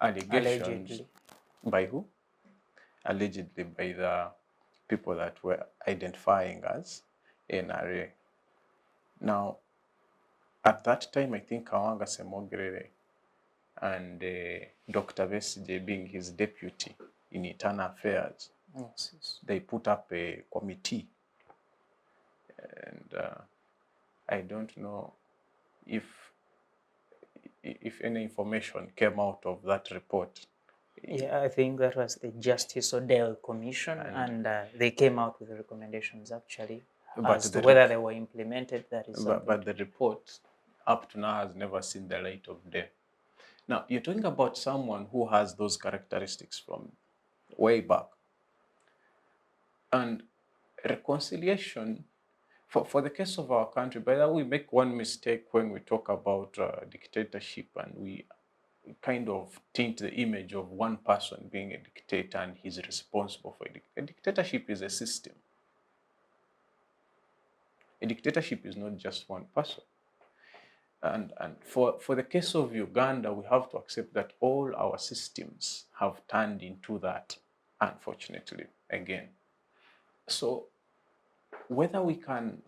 Allegations. Allegedly. By who? Allegedly by the people that were identifying as NRA. Now, at that time, I think Kawanga Semogerere and Dr. Besigye being his deputy in internal affairs, Yes. they put up a committee. And I don't know if any information came out of that report. Yeah, I think that was the Justice Odell Commission, and they came out with recommendations actually as to whether they were implemented. That is, but the report up to now has never seen the light of day. Now, you're talking about someone who has those characteristics from way back. And reconciliation, for the case of our country, by the way, we make one mistake when we talk about dictatorship, and we kind of tint the image of one person being a dictator and he's responsible for it. A dictatorship is a system. A dictatorship is not just one person. And for the case of Uganda, we have to accept that all our systems have turned into that, unfortunately, again. So whether we can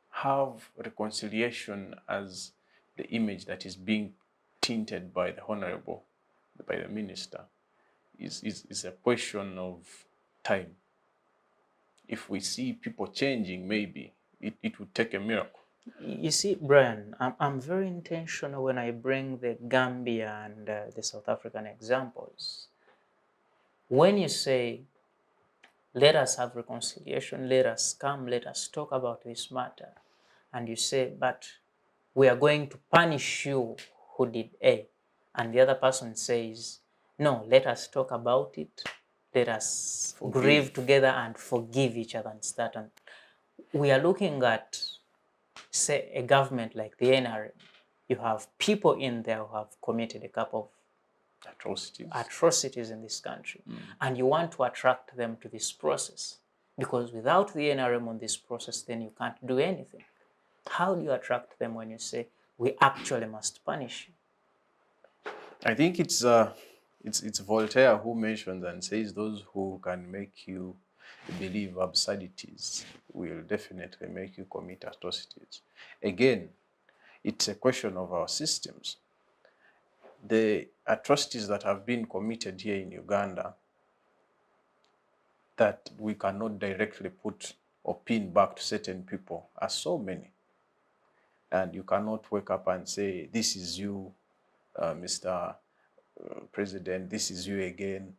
have reconciliation as the image that is being tinted by the Honorable, by the Minister, is a question of time. If we see people changing, maybe it would take a miracle. you see, Brian, I'm very intentional when I bring the Gambia and the South African examples. When you say, let us have reconciliation, let us come, let us talk about this matter, and you say, but we are going to punish you who did A, and the other person says, no, let us talk about it, let us grieve together and forgive each other and start. And we are looking at, say, a government like the NRM. You have people in there who have committed a couple of atrocities in this country, and you want to attract them to this process, because without the NRM on this process, then you can't do anything. How do you attract them when you say, we actually must punish you? I think it's Voltaire who mentions and says, those who can make you believe absurdities will definitely make you commit atrocities. Again, it's a question of our systems. The atrocities that have been committed here in Uganda that we cannot directly put or pin back to certain people are so many. And you cannot wake up and say, this is you, Mr. President, this is you again.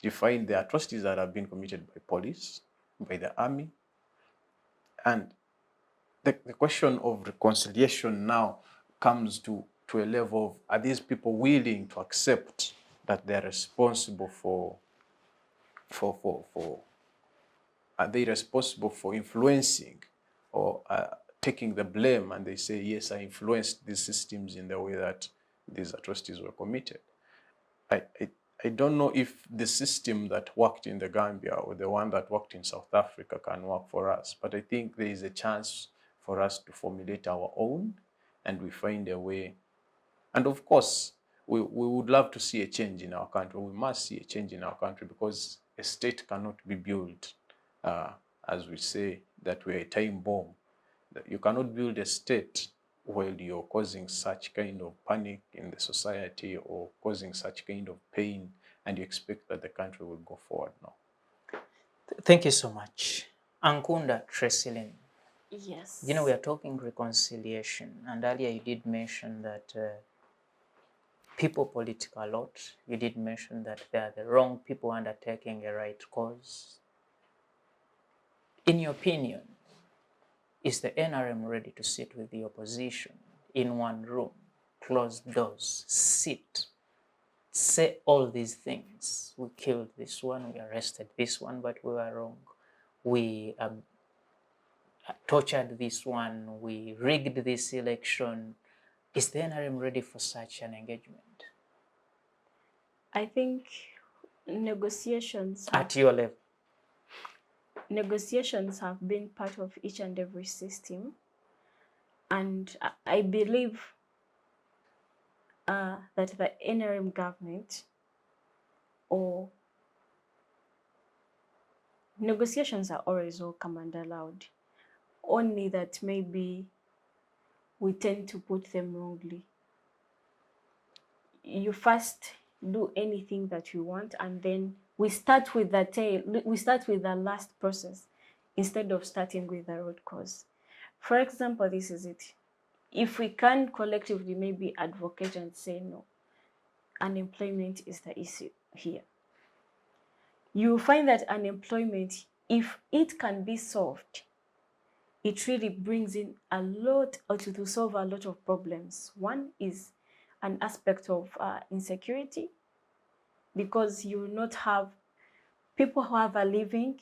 You find the atrocities that have been committed by police, by the army. And the question of reconciliation now comes to a level of, are these people willing to accept that they're responsible are they responsible for influencing or taking the blame, and they say, yes, I influenced these systems in the way that these atrocities were committed. I don't know if the system that worked in the Gambia or the one that worked in South Africa can work for us, but I think there is a chance for us to formulate our own, and we find a way. And of course, we would love to see a change in our country. We must see a change in our country, because a state cannot be built as we say, that we're a time bomb. That you cannot build a state while you're causing such kind of panic in the society or causing such kind of pain, and you expect that the country will go forward. No. Thank you so much. Ankunda, Tracyleen, Yes. you know, we are talking reconciliation, and earlier you did mention that people political a lot. You did mention that they are the wrong people undertaking a right cause. In your opinion, is the NRM ready to sit with the opposition in one room, closed doors, sit, say all these things? We killed this one, we arrested this one, but we were wrong. We tortured this one, we rigged this election. Is the NRM ready for such an engagement? I think negotiations At your level? Negotiations have been part of each and every system, and I believe that the NRM government, or negotiations are always welcome and allowed, only that maybe we tend to put them wrongly. You first do anything that you want, and then we start with the tail. We start with the last process instead of starting with the root cause. For example, this is it. If we can collectively maybe advocate and say no, unemployment is the issue here. You find that unemployment, if it can be solved, it really brings in a lot, or to solve a lot of problems. One is an aspect of insecurity, because you will not have people who have a living,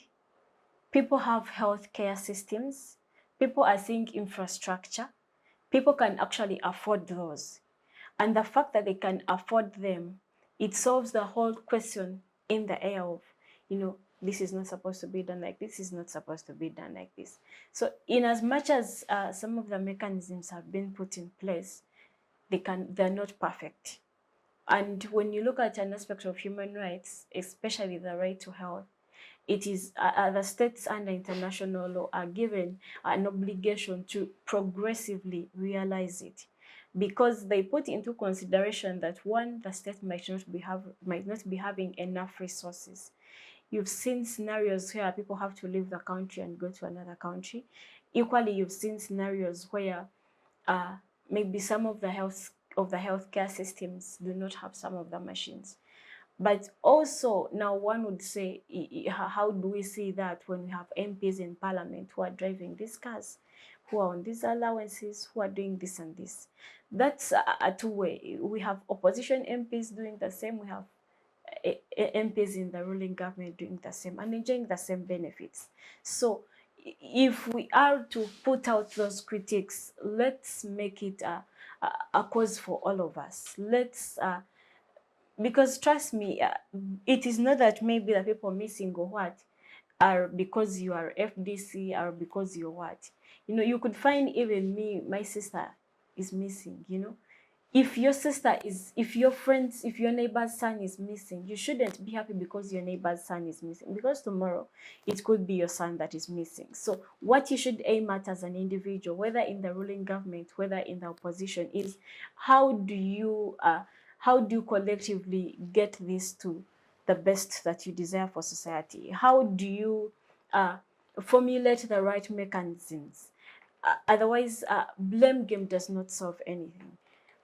people have healthcare systems, people are seeing infrastructure, people can actually afford those. And the fact that they can afford them, it solves the whole question in the air of, you know, this is not supposed to be done like this, is not supposed to be done like this. So in as much as some of the mechanisms have been put in place, they're not perfect. And when you look at an aspect of human rights, especially the right to health, it is the states under international law are given an obligation to progressively realize it, because they put into consideration that, one, the state might not be having enough resources. You've seen scenarios where people have to leave the country and go to another country. Equally, you've seen scenarios where maybe some of the healthcare systems do not have some of the machines. But also, now one would say, how do we see that when we have MPs in parliament who are driving these cars, who are on these allowances, who are doing this and this? That's a two-way. We have opposition MPs doing the same. We have MPs in the ruling government doing the same and enjoying the same benefits. So if we are to put out those critiques, let's make it a cause for all of us. Let's because trust me, it is not that maybe the people missing or what are because you are FDC or because you're what. You know, you could find even me, my sister is missing, you know. If your sister is, if your friends, if your neighbor's son is missing, you shouldn't be happy because your neighbor's son is missing, because tomorrow it could be your son that is missing. So what you should aim at as an individual, whether in the ruling government, whether in the opposition, is how do you collectively get this to the best that you desire for society? How do you formulate the right mechanisms? Otherwise, blame game does not solve anything.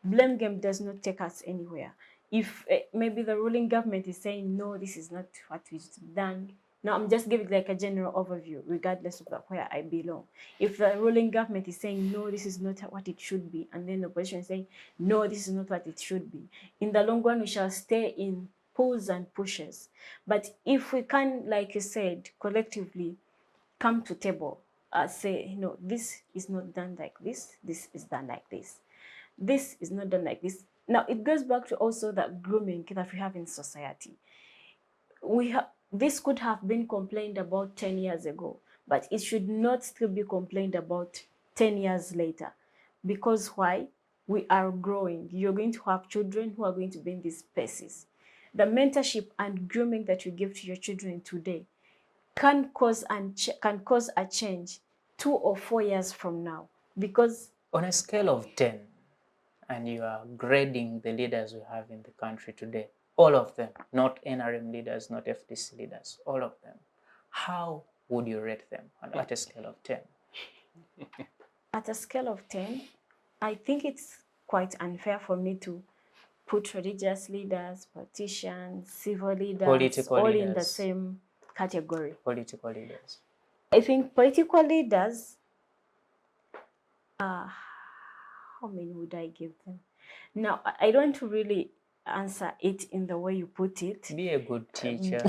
Blame game does not take us anywhere. If maybe the ruling government is saying, no, this is not what is done. Now, I'm just giving like a general overview, regardless of where I belong. If the ruling government is saying, no, this is not what it should be, and then the opposition is saying, no, this is not what it should be, in the long run, we shall stay in pulls and pushes. But if we can, like you said, collectively come to table, say, no, this is not done like this is done like this. This is not done like this. Now, it goes back to also that grooming that we have in society. This could have been complained about 10 years ago, but it should not still be complained about 10 years later. Because why? We are growing. You're going to have children who are going to be in these spaces. The mentorship and grooming that you give to your children today can cause a change 2 or 4 years from now. Because on a scale of 10, and you are grading the leaders we have in the country today, all of them, not NRM leaders, not FDC leaders, all of them, how would you rate them at a scale of 10? At a scale of 10, I think it's quite unfair for me to put religious leaders, politicians, civil leaders, Political all leaders. in the same category. Political leaders. I think political leaders, how many would I give them? Now, I don't want to really answer it in the way you put it. Be a good teacher.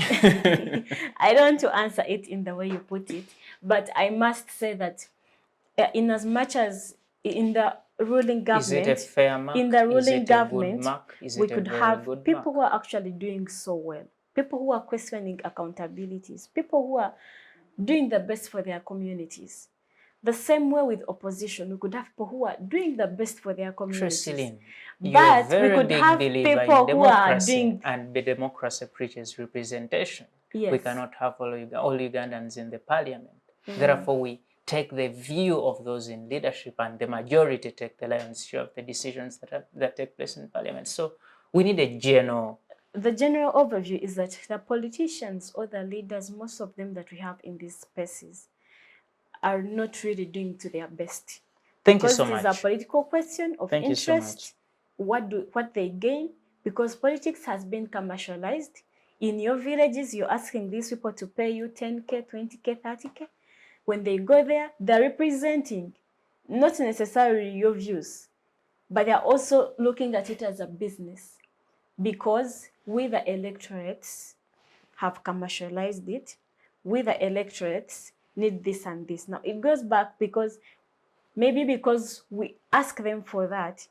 I don't want to answer it in the way you put it, but I must say that in as much as in the ruling government, Is it a fair mark? in the ruling Is it government, a good mark? Is we it could a very have good people mark? who are actually doing so well, people who are questioning accountabilities, people who are doing the best for their communities. The same way with opposition, we could have people who are doing the best for their communities. Tracyleen, you're But a very we could big have believer people in who are democracy, doing. and the democracy preaches representation. Yes. We cannot have all Ugandans in the parliament. Therefore, we take the view of those in leadership, and the majority take the lion's share of the decisions that take place in parliament. So we need a general. The general overview is that the politicians or the leaders, most of them that we have in these spaces, are not really doing to their best. Thank you so Because much. it is a political question of Thank you so interest. What they gain, because politics has been commercialized. In your villages, you're asking these people to pay you 10K, 20K, 30K. When they go there, they're representing not necessarily your views, but they're also looking at it as a business, because we the electorates have commercialized it. We the electorates need this and this. Now it goes back because maybe because we ask them for that,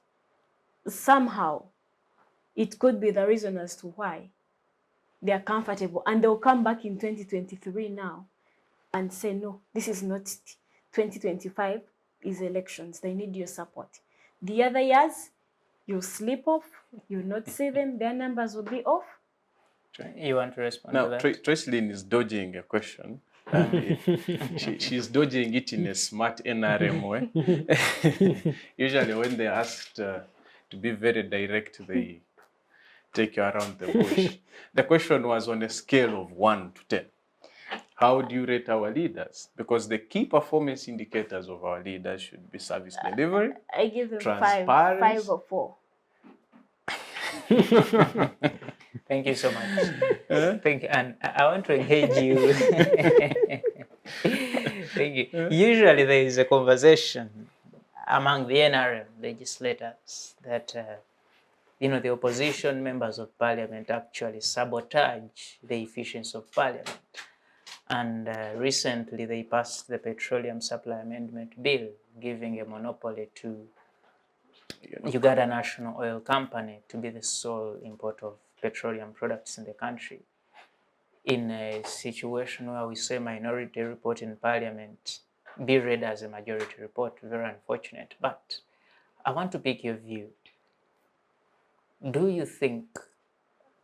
somehow it could be the reason as to why they are comfortable, and they'll come back in 2023 now and say, no, this is not 2025 is elections. They need your support. The other years, you slip off, you'll not see them, their numbers will be off. You want to respond Now, to that? Tracyleen is dodging a question, and she's dodging it in a smart NRM way. Usually when they're asked to be very direct, they take you around the bush. The question was on a scale of 1 to 10. How do you rate our leaders? Because the key performance indicators of our leaders should be service delivery, I give them transparency. 5 or 4. Thank you so much. Thank you. And I want to engage you. Thank you. Usually there is a conversation among the NRM legislators that the opposition members of parliament actually sabotage the efficiency of parliament. And recently they passed the Petroleum Supply Amendment Bill, giving a monopoly to Uganda National Oil Company to be the sole importer of petroleum products in the country. In a situation where we say minority report in parliament be read as a majority report, very unfortunate. But I want to pick your view. Do you think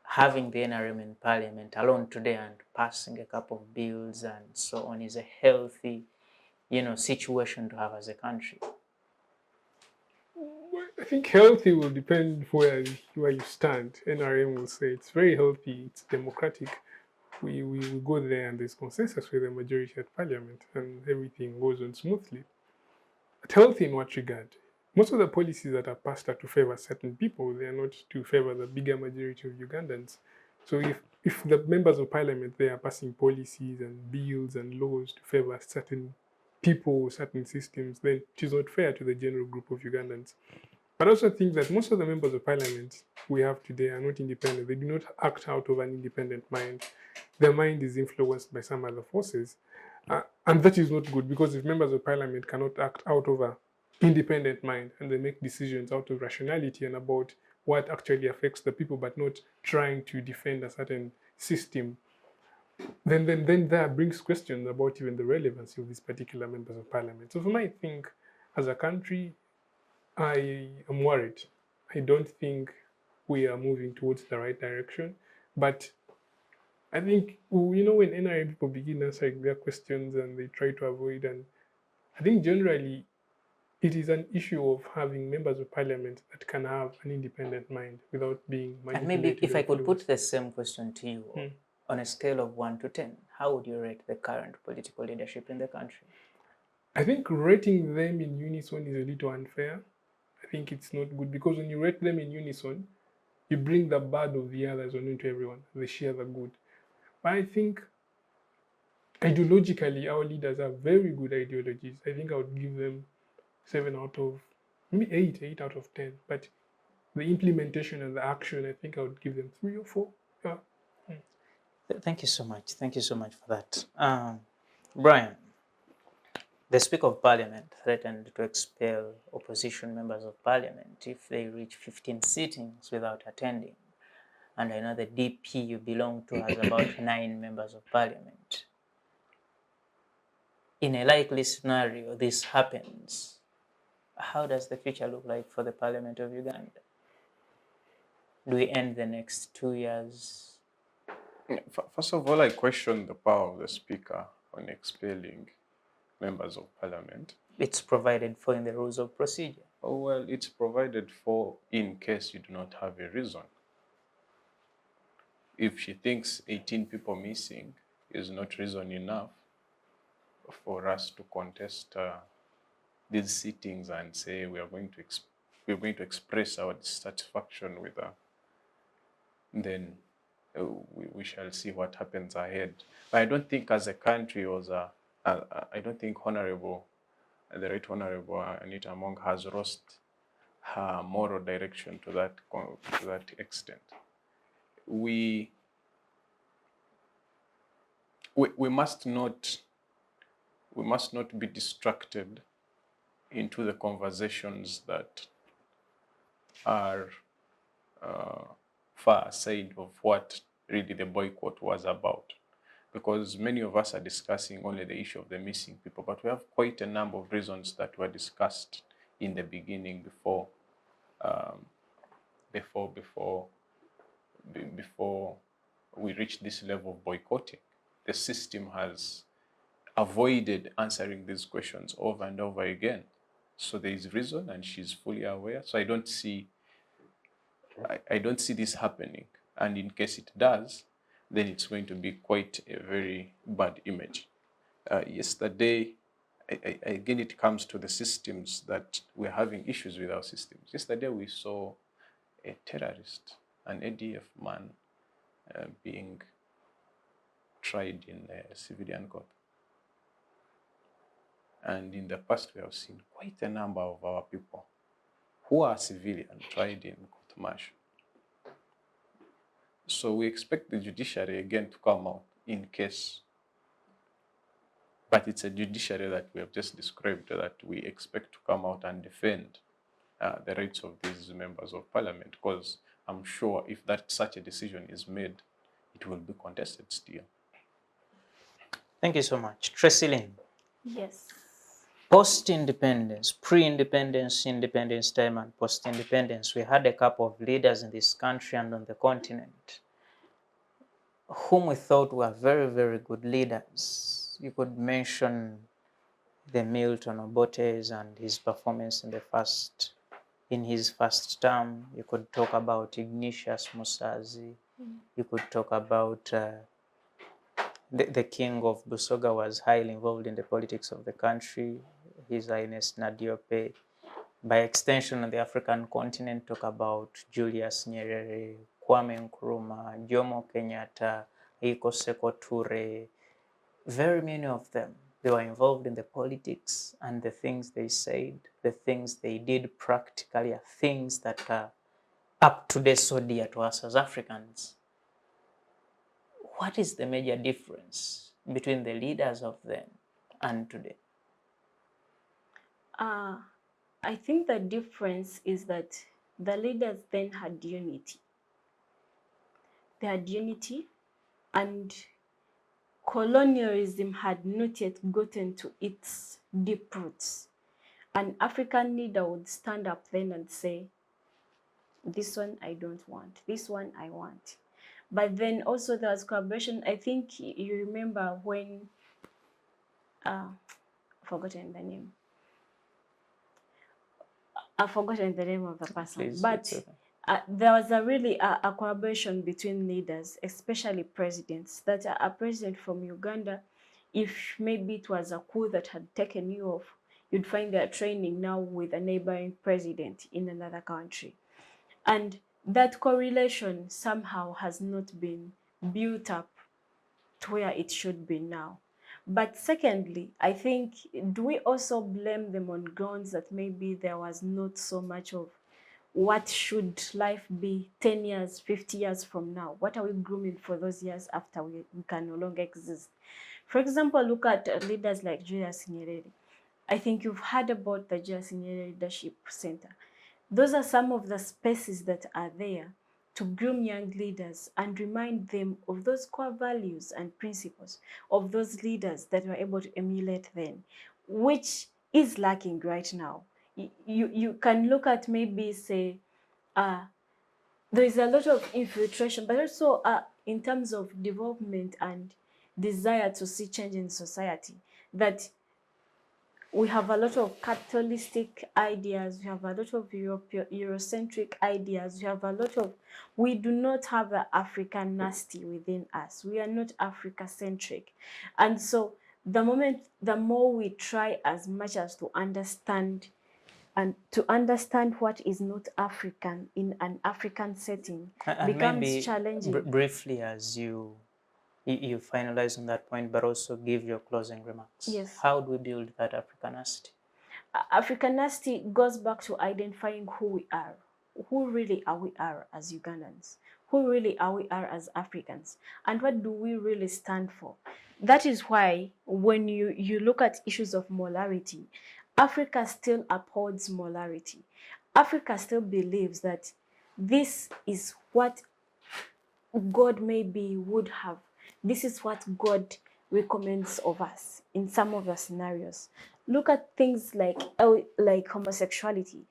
having the NRM in parliament alone today and passing a couple of bills and so on is a healthy, situation to have as a country? I think healthy will depend where you stand. NRM will say it's very healthy, it's democratic. We go there and there's consensus with the majority at parliament and everything goes on smoothly. But healthy in what regard? Most of the policies that are passed are to favor certain people. They are not to favor the bigger majority of Ugandans. So if the members of parliament, they are passing policies and bills and laws to favor certain people, certain systems, then it is not fair to the general group of Ugandans. But I also think that most of the members of parliament we have today are not independent. They do not act out of an independent mind. Their mind is influenced by some other forces. And that is not good, because if members of parliament cannot act out of an independent mind and they make decisions out of rationality and about what actually affects the people, but not trying to defend a certain system, then that brings questions about even the relevancy of these particular members of parliament. So for me, I think as a country, I am worried. I don't think we are moving towards the right direction, but I think, when NRA people begin answering their questions and they try to avoid, and I think generally it is an issue of having members of parliament that can have an independent mind without being And manipulated. maybe if I could influenced. put the same question to you, on a scale of 1 to 10, how would you rate the current political leadership in the country? I think rating them in unison is a little unfair. I think it's not good because when you rate them in unison, you bring the bad of the others onto everyone. They share the good. But I think ideologically, our leaders have very good ideologies. I think I would give them 7 out of, maybe 8 out of 10. But the implementation and the action, I think I would give them 3 or 4. Yeah. Thank you so much. Thank you so much for that. Brian, the Speaker of Parliament threatened to expel opposition members of Parliament if they reach 15 sittings without attending. And I know the DP you belong to has about 9 members of Parliament. In a likely scenario, this happens. How does the future look like for the Parliament of Uganda? Do we end the next 2 years? First of all, I question the power of the Speaker on expelling members of Parliament. It's provided for in the rules of procedure. Oh, well, it's provided for in case you do not have a reason. If she thinks 18 people missing is not reason enough for us to contest these sittings and say we're going to express our dissatisfaction with her, then we shall see what happens ahead. But I don't think as a country I don't think the Right Honorable Anita Among has lost her moral direction to that extent. We must not be distracted into the conversations that are far aside of what really the boycott was about. Because many of us are discussing only the issue of the missing people, but we have quite a number of reasons that were discussed in the beginning before we reached this level of boycotting. The system has avoided answering these questions over and over again. So there is reason, and she's fully aware. So I don't see this happening. And in case it does, then it's going to be quite a very bad image. Yesterday, again, it comes to the systems that we're having issues with our systems. Yesterday, we saw a terrorist, an ADF man, being tried in a civilian court. And in the past, we have seen quite a number of our people who are civilian tried in court martial. So we expect the judiciary again to come out in case, but it's a judiciary that we have just described that we expect to come out and defend the rights of these members of parliament, because I'm sure if such a decision is made, it will be contested still. Thank you so much. Tracyleen. Yes. Post-independence, pre-independence, independence time, and post-independence, we had a couple of leaders in this country and on the continent whom we thought were very, very good leaders. You could mention the Milton Obotes and his performance in his first term. You could talk about Ignatius Musazi. You could talk about the king of Busoga was highly involved in the politics of the country, His Highness Nadiope. By extension, on the African continent, talk about Julius Nyerere, Kwame Nkrumah, Jomo Kenyatta, Iko Seko Ture. Very many of them, they were involved in the politics, and the things they said, the things they did practically are things that are up to date, so dear to us as Africans. What is the major difference between the leaders of then and today? I think the difference is that the leaders then had unity. They had unity, and colonialism had not yet gotten to its deep roots. An African leader would stand up then and say, this one I don't want, this one I want. But then also there was collaboration. I think you remember when, forgotten the name. I've forgotten the name of the person, Please, but it's okay. there was a really a collaboration between leaders, especially presidents. That a president from Uganda, if maybe it was a coup that had taken you off, you'd find they're training now with a neighboring president in another country. And that correlation somehow has not been built up to where it should be now. But secondly, I think, do we also blame them on grounds that maybe there was not so much of what should life be 10 years, 50 years from now? What are we grooming for those years after we can no longer exist? For example, look at leaders like Julius Nyerere. I think you've heard about the Julius Nyerere Leadership Center. Those are some of the spaces that are there to groom young leaders and remind them of those core values and principles of those leaders that were able to emulate then, which is lacking right now. You can look at maybe say, there is a lot of infiltration, but also in terms of development and desire to see change in society, that we have a lot of capitalistic ideas, we have a lot of Eurocentric ideas, we do not have an African nasty within us. We are not Africa-centric. And so the more we try as much as to understand what is not African in an African setting, And becomes maybe challenging. briefly, as you finalize on that point, but also give your closing remarks. Yes. How do we build that Africanist? Africanity goes back to identifying who we are. Who really are we as Ugandans? Who really are we as Africans? And what do we really stand for? That is why when you look at issues of morality, Africa still upholds morality. Africa still believes that this is what God maybe would have. This is what God recommends of us in some of the scenarios. Look at things like homosexuality.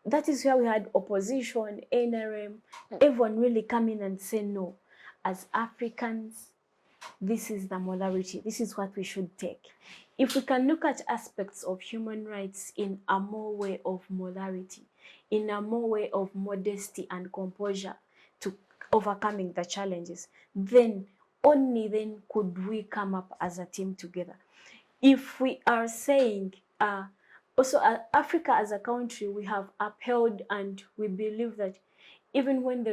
That is where we had opposition, NRM, everyone really come in and say no. As Africans, this is the morality. This is what we should take. If we can look at aspects of human rights in a more way of morality, in a more way of modesty and composure to overcoming the challenges, then only then could we come up as a team together. If we are saying, also Africa as a country, we have upheld and we believe that even when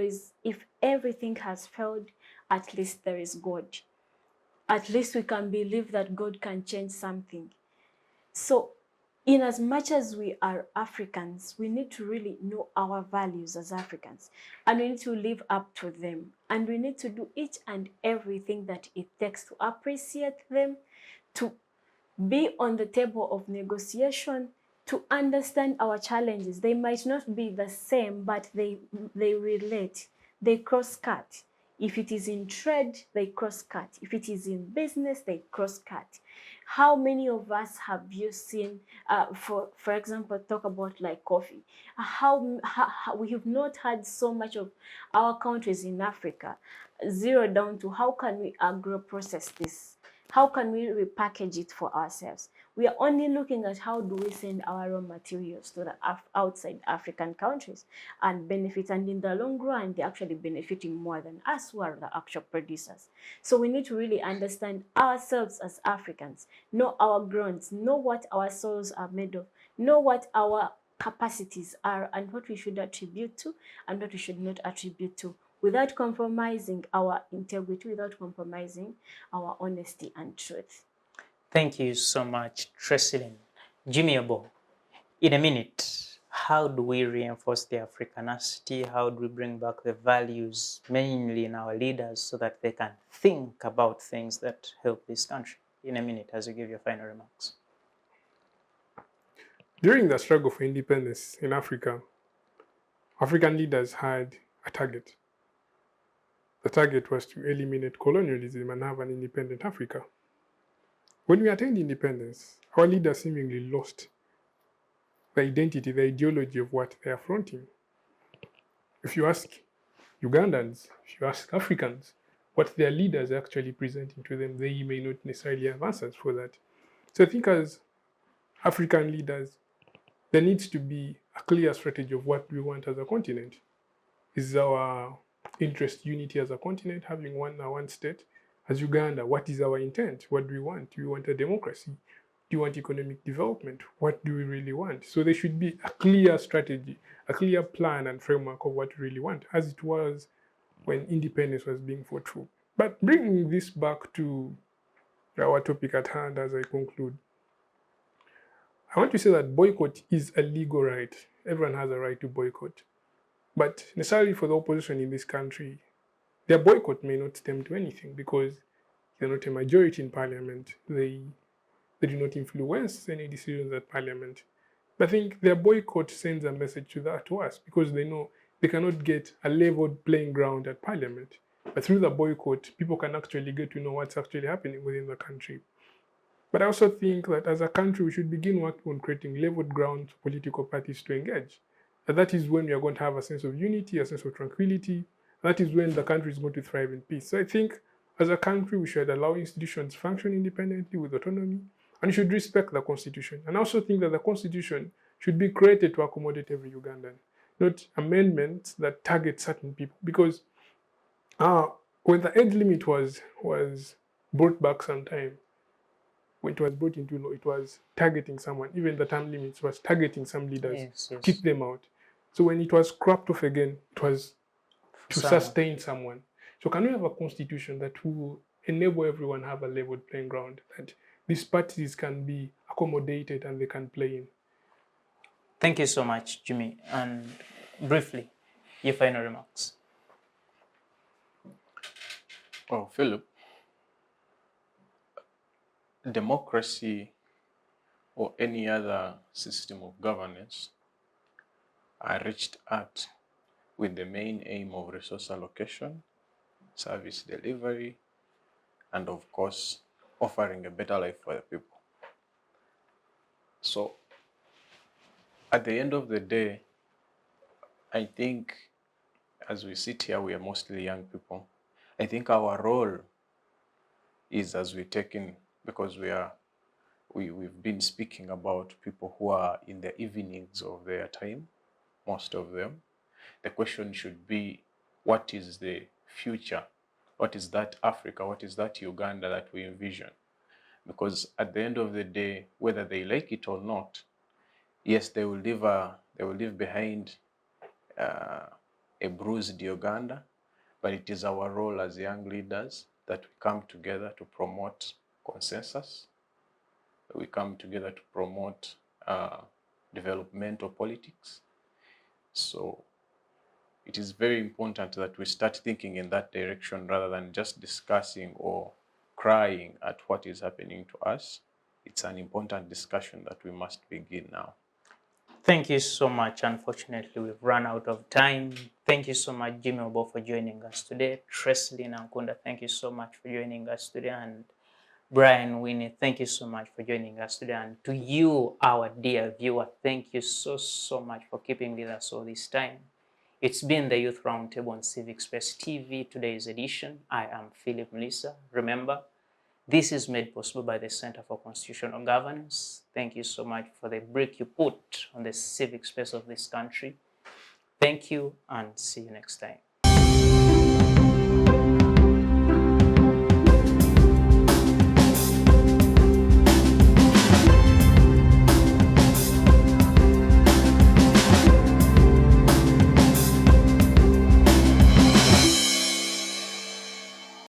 if everything has failed, at least there is God. At least we can believe that God can change something. So in as much as we are Africans, we need to really know our values as Africans, and we need to live up to them, and we need to do each and everything that it takes to appreciate them, to be on the table of negotiation, to understand our challenges. They might not be the same, but they relate, they cross-cut. If it is in trade, they cross-cut. If it is in business, they cross-cut. How many of us have you seen, for example, talk about like coffee? How we have not had so much of our countries in Africa zero down to how can we agro-process this? How can we repackage it for ourselves? We are only looking at how do we send our raw materials to the outside African countries and benefit. And in the long run, they're actually benefiting more than us who are the actual producers. So we need to really understand ourselves as Africans, know our grounds, know what our soils are made of, know what our capacities are and what we should attribute to and what we should not attribute to, without compromising our integrity, without compromising our honesty and truth. Thank you so much, Tracyleen. Jimmy Obbo, in a minute, how do we reinforce the Africanity? How do we bring back the values, mainly in our leaders, so that they can think about things that help this country? In a minute, as you give your final remarks. During the struggle for independence in Africa, African leaders had a target. The target was to eliminate colonialism and have an independent Africa. When we attained independence, our leaders seemingly lost the identity, the ideology of what they are fronting. If you ask Ugandans, if you ask Africans, what their leaders are actually presenting to them, they may not necessarily have answers for that. So I think as African leaders, there needs to be a clear strategy of what we want as a continent. Is our interest unity as a continent, having one state? As Uganda, what is our intent? What do we want? Do we want a democracy? Do you want economic development? What do we really want? So there should be a clear strategy, a clear plan and framework of what we really want, as it was when independence was being fought for. But bringing this back to our topic at hand as I conclude, I want to say that boycott is a legal right. Everyone has a right to boycott. But necessarily for the opposition in this country, their boycott may not stem to anything because they're not a majority in parliament. They do not influence any decisions at parliament. But I think their boycott sends a message to us because they know they cannot get a leveled playing ground at parliament. But through the boycott, people can actually get to know what's actually happening within the country. But I also think that as a country, we should begin working on creating leveled ground for political parties to engage. And that is when we are going to have a sense of unity, a sense of tranquility. That is when the country is going to thrive in peace. So I think as a country, we should allow institutions to function independently with autonomy, and we should respect the constitution. And I also think that the constitution should be created to accommodate every Ugandan, not amendments that target certain people. Because when the age limit was brought back sometime, when it was brought into law, it was targeting someone. Even the term limits was targeting some leaders to kick them out. So when it was scrapped off again, it was to sustain someone. So can we have a constitution that will enable everyone to have a level playing ground, that these parties can be accommodated and they can play in? Thank you so much, Jimmy. And briefly, your final remarks. Oh, Philip, democracy or any other system of governance are reached at with the main aim of resource allocation, service delivery, and of course, offering a better life for the people. So, at the end of the day, I think as we sit here, we are mostly young people. I think our role is, as we take in, because we've been speaking about people who are in the evenings of their time, most of them. The question should be, what is the future? What is that Africa? What is that Uganda that we envision? Because at the end of the day, whether they like it or not, yes, they will leave behind a bruised Uganda, but it is our role as young leaders that we come together to promote consensus. We come together to promote developmental politics. So it is very important that we start thinking in that direction rather than just discussing or crying at what is happening to us. It's an important discussion that we must begin now. Thank you so much. Unfortunately, we've run out of time. Thank you so much, Jimmy Obbo, for joining us today. Tracyleen Ankunda, thank you so much for joining us today. And Brian, Winny, thank you so much for joining us today. And to you, our dear viewer, thank you so much for keeping with us all this time. It's been the Youth Roundtable on Civic Space TV, today's edition. I am Phillip Muliisa. Remember, this is made possible by the Center for Constitutional Governance. Thank you so much for the brick you put on the civic space of this country. Thank you and see you next time.